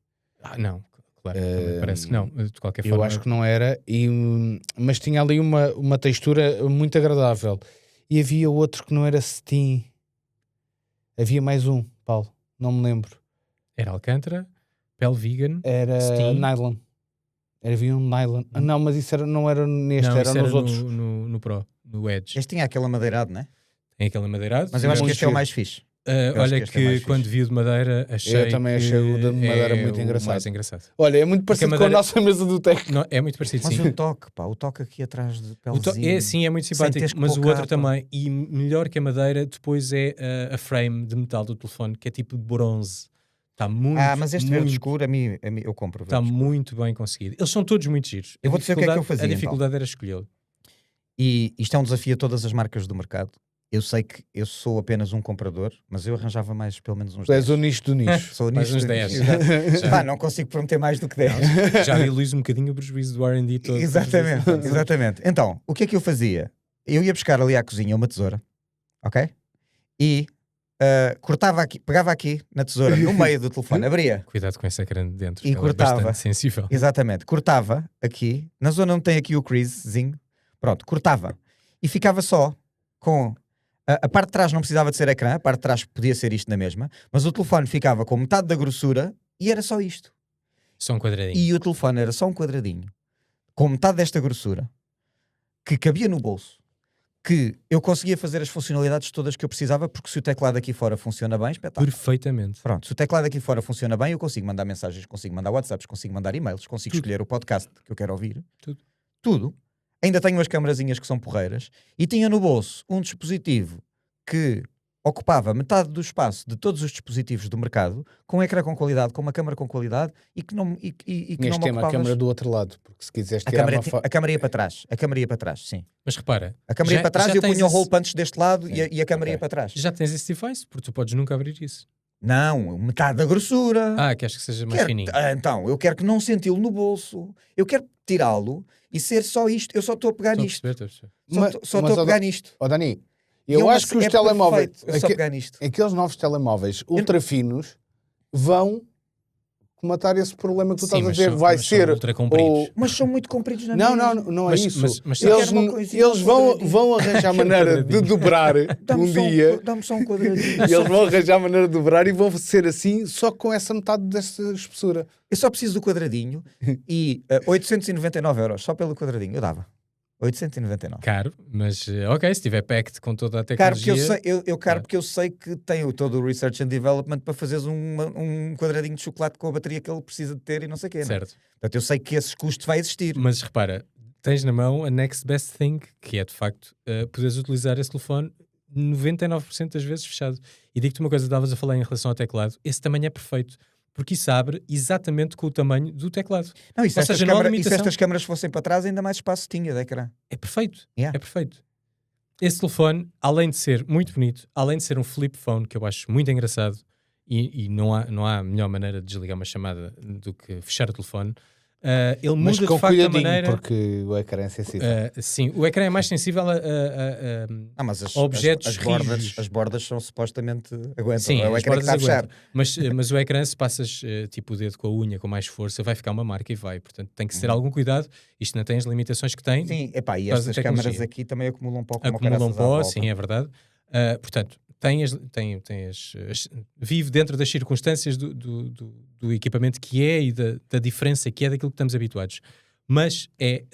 Não, claro, parece que não. De qualquer forma. Eu acho que não era, mas tinha ali uma textura muito agradável. E havia outro que não era Steam. Havia mais um, Paulo, não me lembro. Era Alcântara, pele vegan, era Steam. Nylon. Havia um Nylon. Não, mas isso não era neste, não, era nos outros. No Pro, no Edge. Este tinha aquela madeirado, não é? Tem aquela madeirado. Mas eu acho que este é o mais fixe. Olha que quando vi o de madeira achei eu também achei o de madeira muito engraçado. Mais engraçado. Olha, é muito parecido com a nossa mesa do Tech. Não, é muito parecido, mas sim. o toque, pá, o toque aqui atrás de pelezinho. Sim, é muito simpático, mas o outro também. E melhor que a madeira, depois é a frame de metal do telefone, que é tipo de bronze. Está muito... mas este verde escuro, a mim eu compro. Está muito bem conseguido. Eles são todos muito giros. Eu vou dizer o que é que eu fazia. A dificuldade era escolhê-lo. E isto é um desafio a todas as marcas do mercado. Eu sei que eu sou apenas um comprador, mas eu arranjava mais pelo menos uns 10. És o nicho do nicho. Sou o nicho uns do 10. nicho. Não consigo prometer mais do que 10. Já realizo um bocadinho o prejuízo do R&D todo. Exatamente. Então, o que é que eu fazia? Eu ia buscar ali à cozinha uma tesoura, ok? E cortava aqui, pegava aqui na tesoura, no meio do telefone, abria. Cuidado com essa grande dentro. E cortava. É bastante sensível. Exatamente. Cortava aqui, na zona onde tem aqui o creasezinho. Pronto, cortava. e ficava só com... A parte de trás não precisava de ser ecrã, a parte de trás podia ser isto na mesma, mas o telefone ficava com metade da grossura e era só isto. Só um quadradinho. E o telefone era só um quadradinho, com metade desta grossura, que cabia no bolso, que eu conseguia fazer as funcionalidades todas que eu precisava, porque se o teclado aqui fora funciona bem, espetáculo. Perfeitamente. Pronto, se o teclado aqui fora funciona bem, eu consigo mandar mensagens, consigo mandar WhatsApps, consigo mandar e-mails, consigo escolher o podcast que eu quero ouvir. Tudo. Ainda tenho umas câmarazinhas que são porreiras e tinha no bolso um dispositivo que ocupava metade do espaço de todos os dispositivos do mercado, com um ecrã com qualidade, com uma câmara com qualidade e que não que não me ocupava a câmara do outro lado, porque se quiseres a tirar câmara, a câmara ia para trás. A câmara ia para trás, sim. Mas repara, A câmara ia para trás e eu punha o hole punch deste lado e a câmara Ok. ia para trás. já tens esse device, porque tu podes nunca abrir isso. Não, metade da grossura. Queres que seja mais Quero- fininho. então, eu quero que não senti-lo no bolso. Eu quero tirá-lo e ser só isto. Eu só estou a pegar Estou a nisto. perceber, estou a perceber. Só estou a pegar nisto. Ó Dani, E eu é uma- acho que os é telemóveis, perfeito, eu só pegar nisto. aqueles novos telemóveis ultra finos vão matar esse problema que tu estás a dizer. Vai ser ultra compridos. Mas são muito compridos na Não, minha. não é Mas- isso. mas eu eles quero uma coisinha, eles um vão, quadradinho. vão arranjar maneira de dobrar Dá-me um só dia. Dá-me só um quadradinho. E eles vão arranjar maneira de dobrar e vão ser assim, só com essa metade dessa espessura. Eu só preciso do quadradinho e 899 € só pelo quadradinho. Eu dava. 899. Caro, mas ok, se tiver packed com toda a Caro porque tecnologia... eu sei, caro porque eu sei que tem todo o research and development para fazeres um quadradinho de chocolate com a bateria que ele precisa de ter e não sei o quê. Não é? Certo. Portanto, eu sei que esse custo vai existir. Mas repara, tens na mão a next best thing, que é de facto poderes utilizar esse telefone 99% das vezes fechado. E digo-te uma coisa, estavas a falar em relação ao teclado, esse tamanho é perfeito, porque isso abre exatamente com o tamanho do teclado. Não, e se Ou estas, seja, não há câmara, e se limitação. estas câmaras fossem para trás, ainda mais espaço tinha de ecrã. É perfeito, Yeah. é perfeito. Esse telefone, além de ser muito bonito, além de ser um flip phone, que eu acho muito engraçado, e não há melhor maneira de desligar uma chamada do que fechar o telefone, ele Mas muda com de facto a cuidadinho, maneira... porque o ecrã é sensível. sim, o ecrã é mais sensível Mas as, objetos as bordas são supostamente aguentam. Sim, é o as ecrã que bordas está a fechar. aguentam. Mas o ecrã, se passas tipo o dedo com a unha com mais força, vai ficar uma marca e vai. Portanto, tem que ter algum cuidado. Isto não tem as limitações que tem. Sim, epá, e por causa estas da câmaras tecnologia. aqui também acumulam pó como Acumulam caraças à pó, volta. sim, é verdade. Portanto, vive dentro das circunstâncias do equipamento que é e da diferença que é daquilo que estamos habituados. Mas é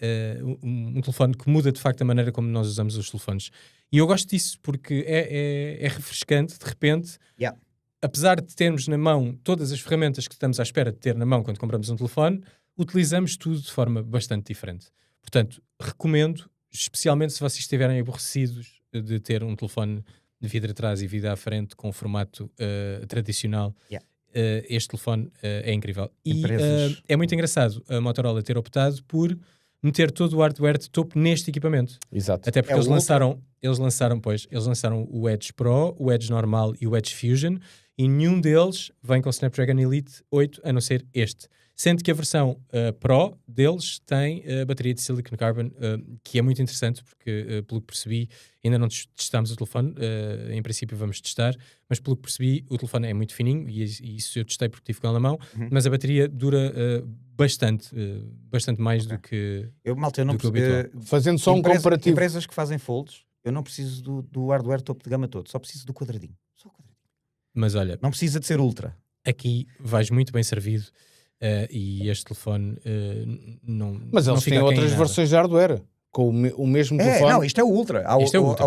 um telefone que muda de facto a maneira como nós usamos os telefones. E eu gosto disso porque é refrescante, de repente, Yeah. apesar de termos na mão todas as ferramentas que estamos à espera de ter na mão quando compramos um telefone, utilizamos tudo de forma bastante diferente. Portanto, recomendo, especialmente se vocês estiverem aborrecidos de ter um telefone de vidro atrás e vidro à frente com formato tradicional, Yeah. este telefone é incrível. E Empresas- é muito engraçado a Motorola ter optado por meter todo o hardware de topo neste equipamento. Exato. Até porque É eles o lançaram o Edge Pro, o Edge normal e o Edge Fusion, e nenhum deles vem com o Snapdragon Elite 8, a não ser este. Sendo que a versão Pro deles tem a bateria de Silicon Carbon, que é muito interessante, porque, pelo que percebi, ainda não testámos o telefone, em princípio vamos testar, mas pelo que percebi, o telefone é muito fininho, e isso eu testei porque tive com ele na mão, mas a bateria dura bastante mais do que... Eu não do que o preciso. habitual. Fazendo só um comparativo. Empresas que fazem folds, eu não preciso do hardware topo de gama todo, só preciso do quadradinho. Só o quadradinho. Mas olha, Não precisa de ser ultra. aqui vais muito bem servido, e este telefone não Mas não eles fica têm aquém em outras nada. versões de hardware. Com o mesmo telefone. Não, isto é o ultra. Há, Isto é o ultra,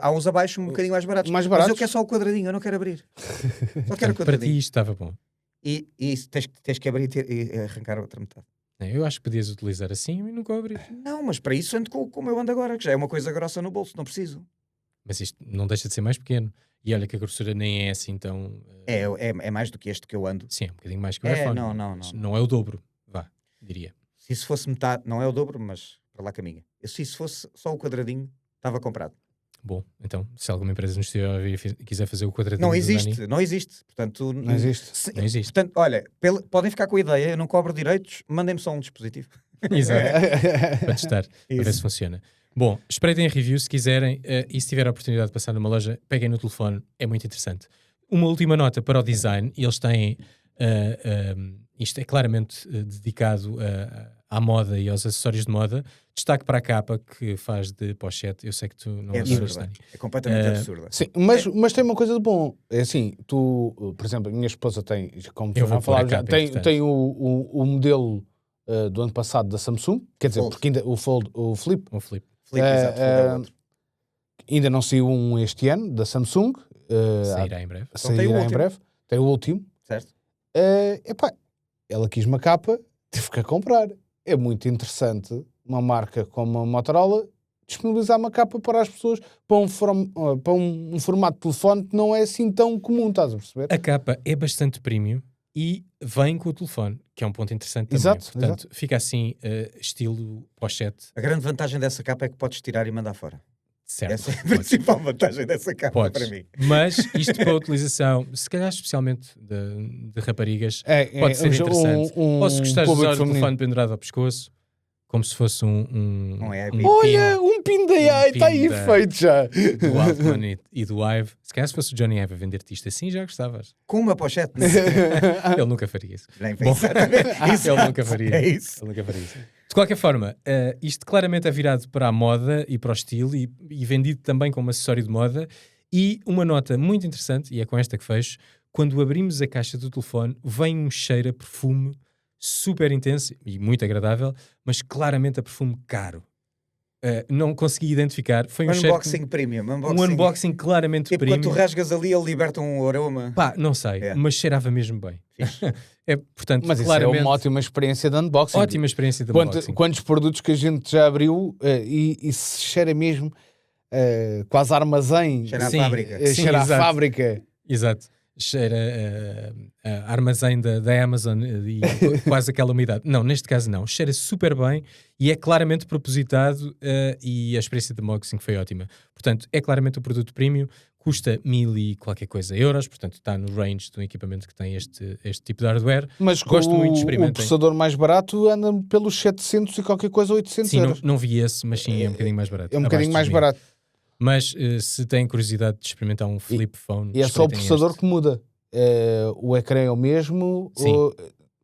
há uns abaixo um bocadinho mais baratos. Mais Mas baratos. eu quero só o quadradinho, eu não quero abrir. Só quero o Portanto, para ti quadradinho. isto estava bom. E tens que abrir e arrancar a outra metade. Eu acho que podias utilizar assim e nunca o abrir. Não, mas para isso ando como eu ando agora, que já é uma coisa grossa no bolso, não preciso. Mas isto não deixa de ser mais pequeno. E olha que a grossura nem é assim tão... É mais do que este que eu ando. Sim, é um bocadinho mais que o É, iPhone. não. Mas não é o dobro, vá, diria. Se isso fosse metade, não é o dobro, mas para lá caminha. Se isso fosse só o quadradinho, estava comprado. Bom, então, se alguma empresa nos estiver a ouvir e quiser fazer o quadradinho Não do existe, Dani, não existe. Portanto, Não existe. não existe. Portanto, olha, podem ficar com a ideia, eu não cobro direitos, mandem-me só um dispositivo. Exato. Para testar, para ver Isso. se funciona. Bom, espreitem a review se quiserem, e se tiver a oportunidade de passar numa loja, peguem no telefone, é muito interessante. Uma última nota para o design, eles têm isto é claramente dedicado à moda e aos acessórios de moda. Destaque para a capa que faz de pochete. Eu sei que tu não É adoras, absurda. Dani. É completamente absurda. Sim, mas tem uma coisa de bom. É assim, tu, por exemplo, a minha esposa tem, como tu Eu vou já falar, pôr a já, capa, tem, entretanto. tem o modelo do ano passado da Samsung, quer dizer, Fold. porque ainda o Flip, Um flip. Filipe, exato, é outro. ainda não saiu um este ano da Samsung, Sairá em breve. Então tem o sairá em último. breve, tem o último. Certo? Epá, ela quis uma capa, tive que a comprar. É muito interessante uma marca como a Motorola disponibilizar uma capa para as pessoas para um formato de telefone que não é assim tão comum, estás a perceber? A capa é bastante premium e vem com o telefone, que é um ponto interessante também. Exato, Portanto, fica assim, estilo pochete, A grande vantagem dessa capa é que podes tirar e mandar fora. certo? Essa é a Podes. principal vantagem dessa capa Podes. para mim. Mas isto para a utilização, se calhar especialmente de raparigas, pode ser interessante. Ou se gostares de usar o telefone pendurado ao pescoço, como se fosse um é pin Olha, um pin da AI, está aí pin da- feito já. do Altman e do Ive. Se calhar se fosse o Johnny Ive a vender-te isto assim, já gostavas. Com uma pochete. Ele nunca faria isso. Nem Bom, pensar. ele nunca faria. É isso. Ele nunca faria isso. De qualquer forma, isto claramente é virado para a moda e para o estilo e vendido também como acessório de moda. E uma nota muito interessante, e é com esta que fecho, quando abrimos a caixa do telefone, vem um cheiro a perfume super intenso e muito agradável, mas claramente a perfume caro. Não consegui identificar. Foi um cheiro Unboxing premium. um unboxing claramente Tipo, premium. quando tu rasgas ali, ele liberta um aroma. Pá, não sei, É. mas cheirava mesmo bem. Portanto, Mas isso claramente, é uma ótima experiência de unboxing. ótima experiência de unboxing. Quantos produtos que a gente já abriu e se cheira mesmo quase a armazém, Cheira à Sim. fábrica. Sim, cheira à exato. fábrica. Exato. Cheira a armazém da Amazon e quase aquela umidade. Não, neste caso não. Cheira super bem e é claramente propositado e a experiência de unboxing foi ótima. Portanto, é claramente um produto premium, custa 1000 e qualquer coisa euros, portanto está no range de um equipamento que tem este tipo de hardware. Mas Gosto muito de o experimentem. processador mais barato anda pelos 700 e qualquer coisa, 800 Sim, euros. não vi esse, mas sim, é um bocadinho mais barato. É um Abaixo bocadinho dos mais 1000. barato. Mas se têm curiosidade de experimentar um flip phone, E é só o espreitem processador este. que muda. O ecrã é o mesmo, Sim.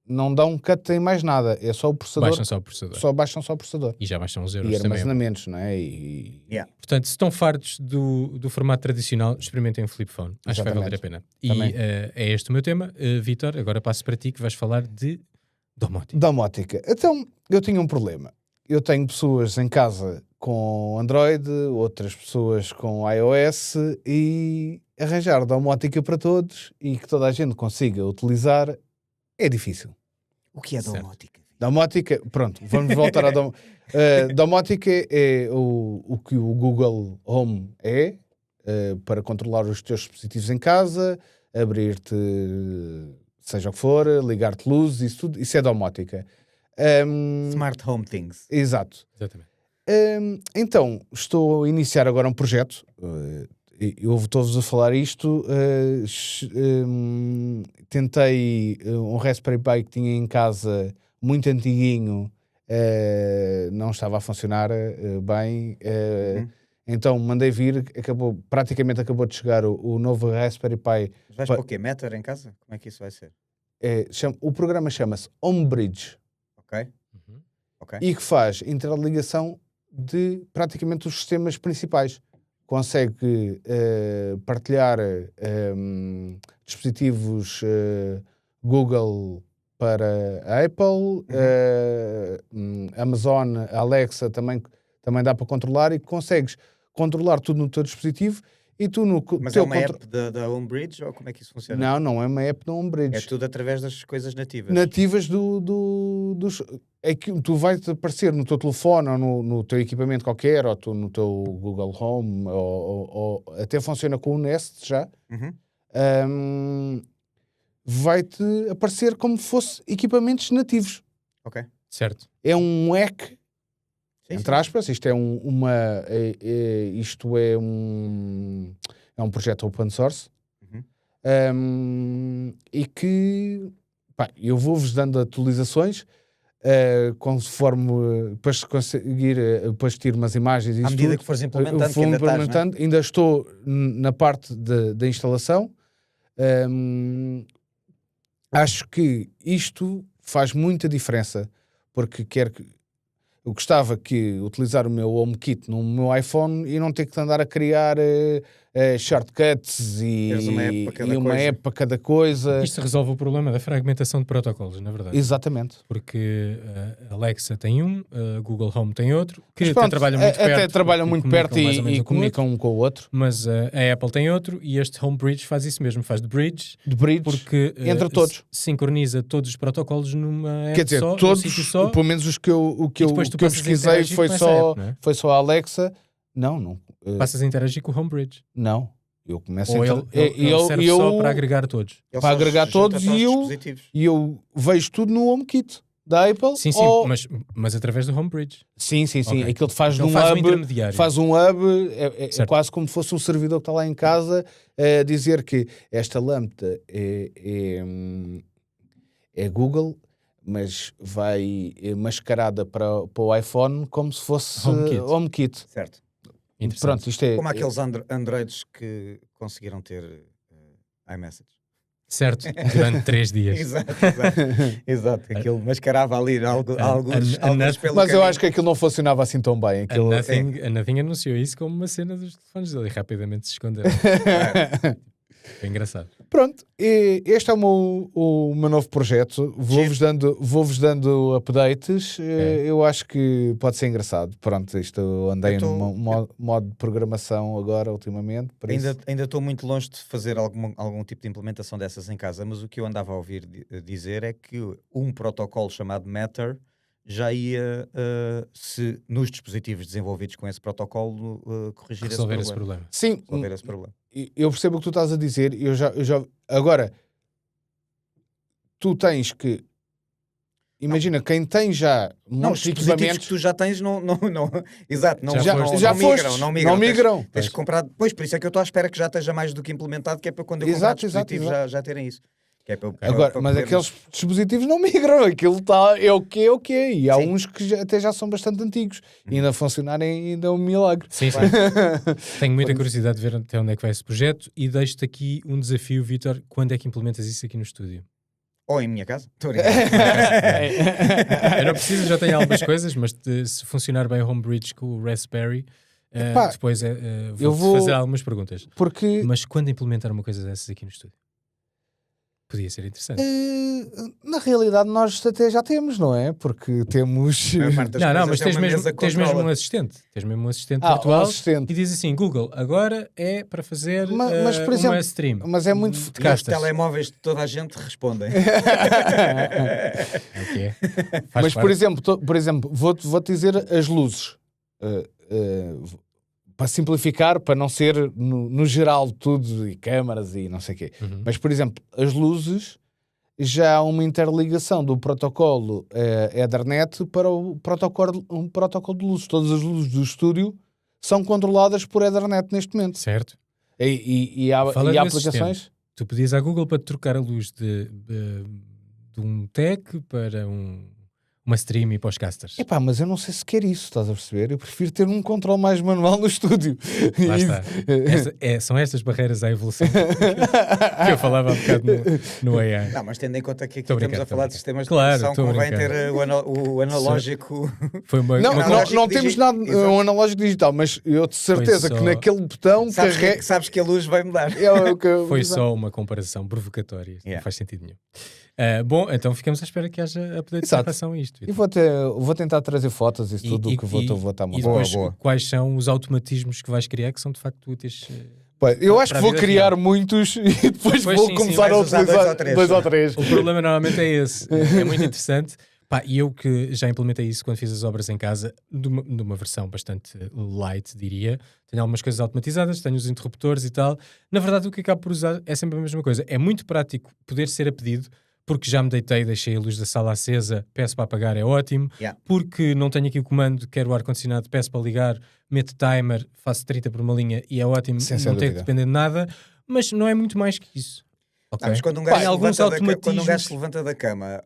não dá um cut em mais nada. É só o processador. Baixam só o processador. Baixam só o processador. E já baixam os euros E também. armazenamentos, não é? E Yeah. Portanto, se estão fartos do formato tradicional, experimentem um flip phone. Acho que vai valer a pena. E Também. é este o meu tema. Vítor, agora passo para ti que vais falar de domótica. domótica. Então, eu tinha um problema. Eu tenho pessoas em casa com Android, outras pessoas com iOS e arranjar domótica para todos e que toda a gente consiga utilizar é difícil. O que é Certo. domótica? Domótica, pronto, vamos voltar à domótica é o que o Google Home é para controlar os teus dispositivos em casa, abrir-te seja o que for, ligar-te luzes, isso tudo, isso é domótica. Smart Home Things. Exato. Exatamente. Então, estou a iniciar agora um projeto. Eu estou-vos a falar isto. Tentei um Raspberry Pi que tinha em casa, muito antiguinho, não estava a funcionar bem. Então mandei vir, praticamente acabou de chegar o novo Raspberry Pi. Vais para o quê? Matter em casa? Como é que isso vai ser? O programa chama-se Homebridge Ok? Uhum. Ok. e que faz interligação de praticamente os sistemas principais. Consegue partilhar dispositivos Google para a Apple, Amazon, Alexa também dá para controlar e consegues controlar tudo no teu dispositivo e tu no Mas teu é uma app da Homebridge ou como é que isso funciona? Não é uma app do Homebridge. É tudo através das coisas nativas. Nativas dos... É que tu vais aparecer no teu telefone ou no teu equipamento qualquer, ou no teu Google Home, ou até funciona com o Nest já. Uhum. Vai-te aparecer como se fosse equipamentos nativos. Ok. Certo. É um hack, Sim, entre aspas, isto é um projeto open source. Uhum. E que eu vou-vos dando atualizações conforme depois conseguir depois tirar umas imagens e À isso medida tudo, que fores eu implementando, que vou ainda estás, não é? implementando. Ainda estou na parte da instalação. acho que isto faz muita diferença, porque eu gostava que utilizar o meu HomeKit no meu iPhone e não ter que andar a criar shortcuts e uma app para cada coisa. Isto resolve o problema da fragmentação de protocolos, na verdade. Exatamente. Porque a Alexa tem a Google Home tem outro, que Mas pronto, até trabalham muito perto e comunicam um com o outro. Mas a Apple tem outro e este HomeBridge faz isso mesmo, faz de bridge, porque entre todos. Sincroniza todos os protocolos numa app. Quer dizer, só, todos, só, pelo menos os que eu pesquisei foi só a Alexa. Não. Passas a interagir com o HomeBridge. Não. Eu começo Ou ele serve só para agregar todos. Para agregar todos e eu vejo tudo no HomeKit da Apple. Sim, mas através do HomeBridge. Sim. Okay. Aquilo faz então um faz hub. Intermediário. Faz um hub, é quase como se fosse um servidor que está lá em casa a dizer que esta lâmpada é Google, mas vai mascarada para o iPhone como se fosse HomeKit. Certo. Pronto, isto é... Como aqueles Androids que conseguiram ter iMessage. Certo, durante 3 dias. Exato. Aquilo mascarava ali alguns pelo Mas eu acho que aquilo não funcionava assim tão bem. A Nothing anunciou isso como uma cena dos telefones dele e rapidamente se escondeu. Foi engraçado. Pronto, este é o meu novo projeto. Vou-vos dando updates. Eu acho que pode ser engraçado. Pronto, andei num modo de programação agora, ultimamente. Ainda estou muito longe de fazer algum tipo de implementação dessas em casa, mas o que eu andava a ouvir dizer é que um protocolo chamado Matter já ia, se nos dispositivos desenvolvidos com esse protocolo, corrigir esse problema. Sim, resolver esse problema. Eu percebo o que tu estás a dizer. Eu já... Agora, tu tens que... Imagina, quem tem já muitos equipamentos que tu já tens, exato, não migram. Tens que comprar depois, por isso é que eu estou à espera que já esteja mais do que implementado, que é para quando eu comprar dispositivos já terem isso. Que é mas aqueles dispositivos não migram, aquilo é o que é, e há uns que até já são bastante antigos e ainda funcionarem ainda é um milagre. Sim. Tenho muita curiosidade de ver até onde é que vai esse projeto e deixo-te aqui um desafio, Vítor, quando é que implementas isso aqui no estúdio? Ou em minha casa? Eu não preciso, já tenho algumas coisas, mas se funcionar bem o HomeBridge com o Raspberry, depois vou fazer algumas perguntas. Mas quando implementar uma coisa dessas aqui no estúdio? Podia ser interessante. Na realidade nós até já temos, não é? Porque temos... Não, mas tens mesmo um assistente. Tens mesmo um assistente virtual e diz assim, Google, agora é para fazer mas, por exemplo, uma stream. Mas é muito... E os telemóveis de toda a gente respondem. Mas, por exemplo, vou-te dizer as luzes. Para simplificar, para não ser no geral tudo e câmaras e não sei o quê. Mas, por exemplo, as luzes, já há uma interligação do protocolo Ethernet para um protocolo de luzes. Todas as luzes do estúdio são controladas por Ethernet neste momento. Certo. E há aplicações... Sistema. Tu pedias à Google para trocar a luz de um tech para uma stream e para os casters. Mas eu não sei se quer isso, estás a perceber? Eu prefiro ter um controle mais manual no estúdio. Lá está. São estas barreiras à evolução que eu falava há bocado no AI. Não, mas tendo em conta que aqui estamos a falar de sistemas de produção, convém ter o analógico... Não temos nada um analógico digital, mas eu de certeza que naquele botão... Sabes que a luz vai mudar. Foi só uma comparação provocatória. Não faz sentido nenhum. Bom, então ficamos à espera que haja updates em relação a isto. E vou tentar trazer fotos e tudo o que vou estar a mostrar. E depois, quais são os automatismos que vais criar que são de facto úteis? Eu acho que vou criar muitos e depois vou começar a utilizar 2 ou 3. O problema normalmente é esse. É muito interessante. E eu que já implementei isso quando fiz as obras em casa, de uma versão bastante light, diria. Tenho algumas coisas automatizadas, tenho os interruptores e tal. Na verdade, o que acabo por usar é sempre a mesma coisa. É muito prático poder ser a pedido, porque já me deitei, deixei a luz da sala acesa, peço para apagar, é ótimo. Porque não tenho aqui o comando, quero o ar-condicionado, peço para ligar, meto timer, faço 30 por uma linha e é ótimo, não tenho que depender de nada. Mas não é muito mais que isso. Mas quando um gajo se levanta da cama,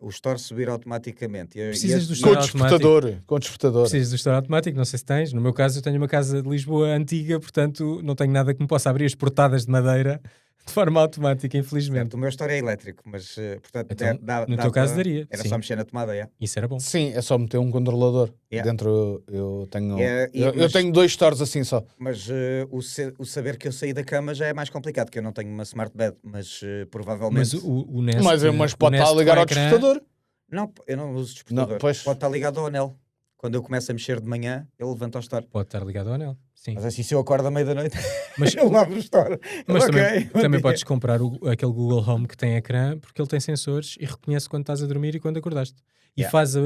o store subir automaticamente. Precisas do store automático. Com despertador. Precisas do store automático, não sei se tens. No meu caso, eu tenho uma casa de Lisboa antiga, portanto não tenho nada que me possa abrir as portadas de madeira de forma automática, infelizmente. Certo, o meu história é elétrico, mas portanto, Então, no dá teu caso para- daria, Era sim. só mexer na tomada, Isso era bom. Sim, é só meter um controlador. Yeah. Dentro eu tenho. Eu Mas- tenho 2 stores assim só. Mas o saber que eu saí da cama já é mais complicado, que eu não tenho uma smart bed, mas provavelmente. Mas o Nest. Mas pode o estar Nest ligado com ao ecrã despertador. Não, eu não uso despertador. Não, pois. Pode estar ligado ao anel. Quando eu começo a mexer de manhã, ele levanta o store. Pode estar ligado ao anel. Sim. Mas assim, se eu acordo à meia da noite, Mas- ele abre o store. Mas Ok, também, bom também dia. podes comprar aquele Google Home que tem ecrã, porque ele tem sensores e reconhece quando estás a dormir e quando acordaste. E Yeah. faz a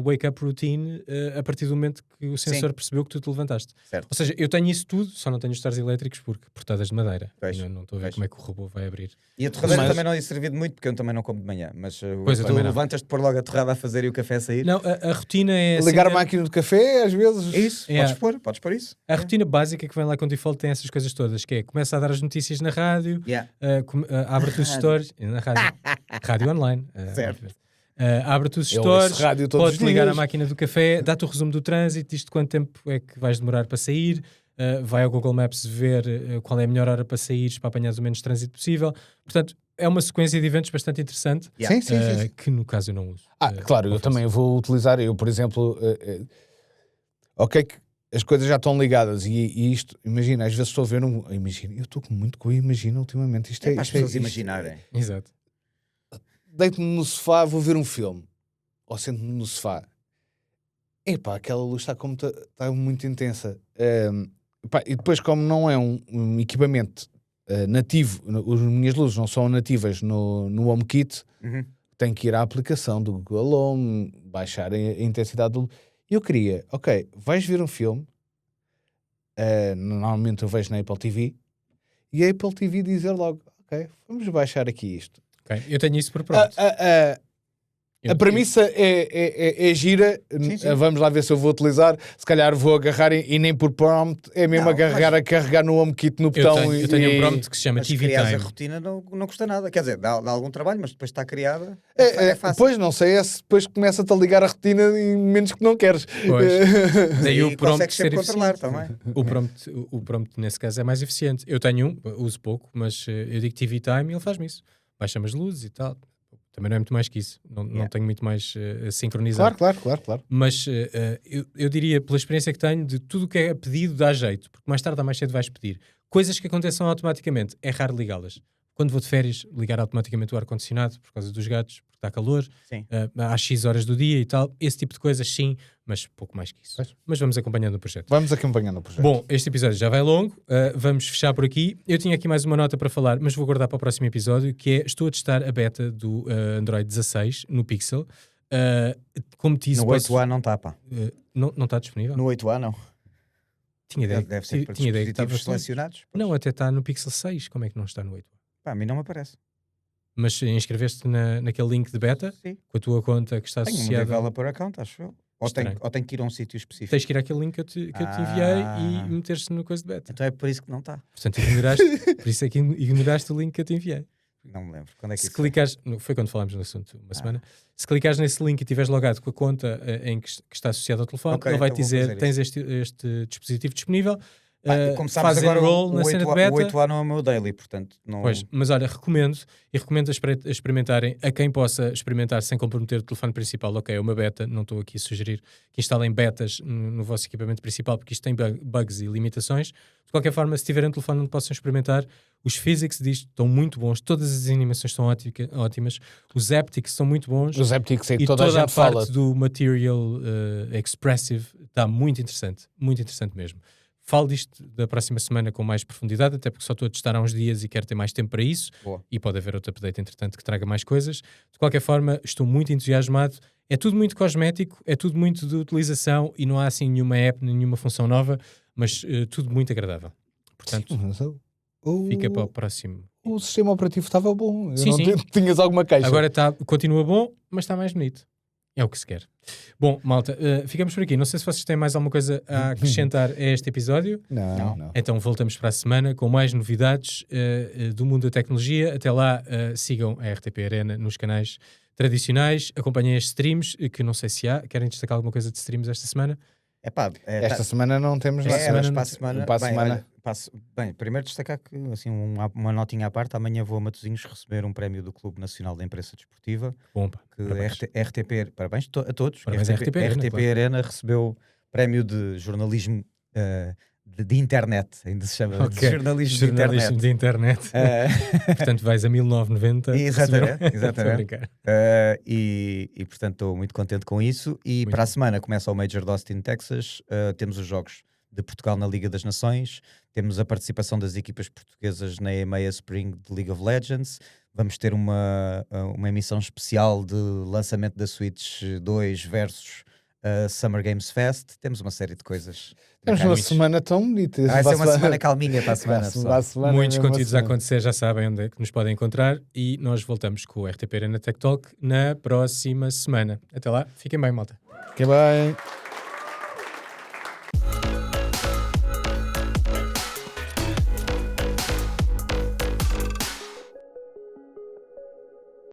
wake-up routine a partir do momento que o sensor percebeu que tu te levantaste. Certo. Ou seja, eu tenho isso tudo, só não tenho os stores elétricos porque portadas de madeira. Pois, Não estou a ver pois. como é que o robô vai abrir. E a torradeira Mas- também não ia servir de muito, porque eu também não como de manhã. Mas Pois, eu tu também não. levantas-te por logo a torrada a fazer e o café a sair. Não, a rotina é assim, Ligar a máquina de café, às vezes. É isso, Yeah. podes pôr isso. a rotina básica que vem lá com o default tem essas coisas todas, que é começa a dar as notícias na rádio, Yeah. abre-te os stories na rádio, rádio online, Certo. abre-te os Eu stories, ouço rádio todos podes os ligar dias. a máquina do café, dá-te o resumo do trânsito, diz-te quanto tempo é que vais demorar para sair, vai ao Google Maps ver qual é a melhor hora para sair, para apanhar o menos trânsito possível. Portanto, é uma sequência de eventos bastante interessante, Yeah. Sim. que no caso eu não uso. Claro, eu confesso. também vou utilizar. Eu, por exemplo, ok, que as coisas já estão ligadas e isto, imagina, às vezes estou a ver imagina, eu estou muito com o imagina ultimamente. Isto É para as pessoas isto- imaginarem. Exato. Deito-me no sofá, vou ver um filme, ou sento-me no sofá. Epá, aquela luz está muito intensa. E depois, como não é um equipamento nativo, as minhas luzes não são nativas no HomeKit, Uhum. tenho que ir à aplicação do Google Home, baixar a intensidade do... Eu queria, ok, vais ver um filme, normalmente eu vejo na Apple TV, e a Apple TV dizer logo, ok, vamos baixar aqui isto. Ok, eu tenho isso por pronto. A premissa é gira. Sim. Vamos lá ver se eu vou utilizar. Se calhar vou agarrar e nem por prompt, é mesmo Não, a carregar no HomeKit no botão. Eu tenho um prompt que se chama Mas TV criares Time. a rotina não custa nada. Quer dizer, dá algum trabalho, mas depois está criada. É fácil. Pois, não sei, se depois começa-te a ligar a rotina em menos que não queres. Pois. Daí E o prompt consegues ser sempre controlar eficiente. também. O prompt nesse caso é mais eficiente. Eu tenho uso pouco, mas eu digo TV Time e ele faz-me isso. Baixa-me as luzes e tal. Também não é muito mais que isso. Não tenho muito mais sincronizado. Claro. Mas eu diria, pela experiência que tenho, de tudo o que é pedido dá jeito. Porque mais tarde ou mais cedo vais pedir. Coisas que aconteçam automaticamente, é raro ligá-las. Quando vou de férias, ligar automaticamente o ar-condicionado por causa dos gatos, porque está calor, Sim. às X horas do dia e tal. Esse tipo de coisas, sim, mas pouco mais que isso. Pois. Mas vamos acompanhando o projeto. Vamos acompanhando o projeto. Bom, este episódio já vai longo, vamos fechar por aqui. Eu tinha aqui mais uma nota para falar, mas vou guardar para o próximo episódio, que é, estou a testar a beta do Android 16 no Pixel. Como te disse, No 8A não está, pá. não está disponível? No 8A não. Tinha ideia, Deve ser para tinha ideia que estava dispositivos só. selecionados. Não, até está no Pixel 6, como é que não está no 8? Pá, a mim não me aparece. Mas inscreveste naquele link de beta, Sim. com a tua conta que está Tenho um associada... developer account, acho eu. Ou Estranho. tenho que ir a um sítio específico. Tens que ir àquele link que eu te enviei e meter-se no coisa de beta. Então é por isso que não está. Portanto, por isso é que ignoraste o link que eu te enviei. Não me lembro. Quando é que Se isso foi? clicares, foi quando falámos no assunto, uma semana. Se clicares nesse link e estiveres logado com a conta em que está associado ao telefone, Ok, ele vai então te vou dizer: fazer tens este dispositivo disponível. Como sabes faz agora, enroll o na cena de 8A, beta. o 8A não é o meu daily, portanto não... Pois, mas olha, recomendo a experimentarem, a quem possa experimentar sem comprometer o telefone principal. Ok, é uma beta, não estou aqui a sugerir que instalem betas no vosso equipamento principal, porque isto tem bugs e limitações. De qualquer forma, se tiverem um telefone onde possam experimentar, os physics disto estão muito bons, todas as animações estão ótimas, os haptics são muito bons. Os haptics é que E toda a gente parte fala. do material expressive está muito interessante mesmo. Falo disto da próxima semana com mais profundidade, até porque só estou a testar há uns dias e quero ter mais tempo para isso. Boa. E pode haver outro update, entretanto, que traga mais coisas. De qualquer forma, estou muito entusiasmado. É tudo muito cosmético, é tudo muito de utilização e não há assim nenhuma app, nenhuma função nova, mas tudo muito agradável. Portanto, fica para o próximo. O sistema operativo estava bom. Eu Sim, não sim. Tinhas alguma queixa. Agora continua bom, mas está mais bonito. É o que se quer. Bom, malta, ficamos por aqui. Não sei se vocês têm mais alguma coisa a acrescentar a este episódio. Não. Então voltamos para a semana com mais novidades do mundo da tecnologia. Até lá, sigam a RTP Arena nos canais tradicionais. Acompanhem as streams, que não sei se há. Querem destacar alguma coisa de streams esta semana? Esta Esta semana não temos nada. mas para a semana. Para a bem, semana. olha, Bem, primeiro destacar que, assim, uma notinha à parte, amanhã vou a Matosinhos receber um prémio do Clube Nacional da Imprensa Desportiva. Bom, pá, Que parabéns. RTP, parabéns a todos. Parabéns à RTP Arena, RTP claro. Arena recebeu prémio de jornalismo de internet, ainda se chama de Ok. jornalismo Jornalismo de internet. de internet. Portanto, vais a 1990. Exatamente, Estou a exatamente. brincar. E portanto estou muito contente com isso. E Muito para a bom. semana começa o Major de Austin, Texas. Temos os jogos de Portugal na Liga das Nações, temos a participação das equipas portuguesas na EMEA Spring de League of Legends. Vamos ter uma emissão especial de lançamento da Switch 2 versus Summer Games Fest. Temos uma série de coisas. Temos uma semana tão bonita. Vai ser uma semana calminha para a semana, pessoal. Muitos conteúdos a acontecer, já sabem onde é que nos podem encontrar e nós voltamos com o RTP Arena Tech Talk na próxima semana. Até lá, fiquem bem, malta. Fiquem bem.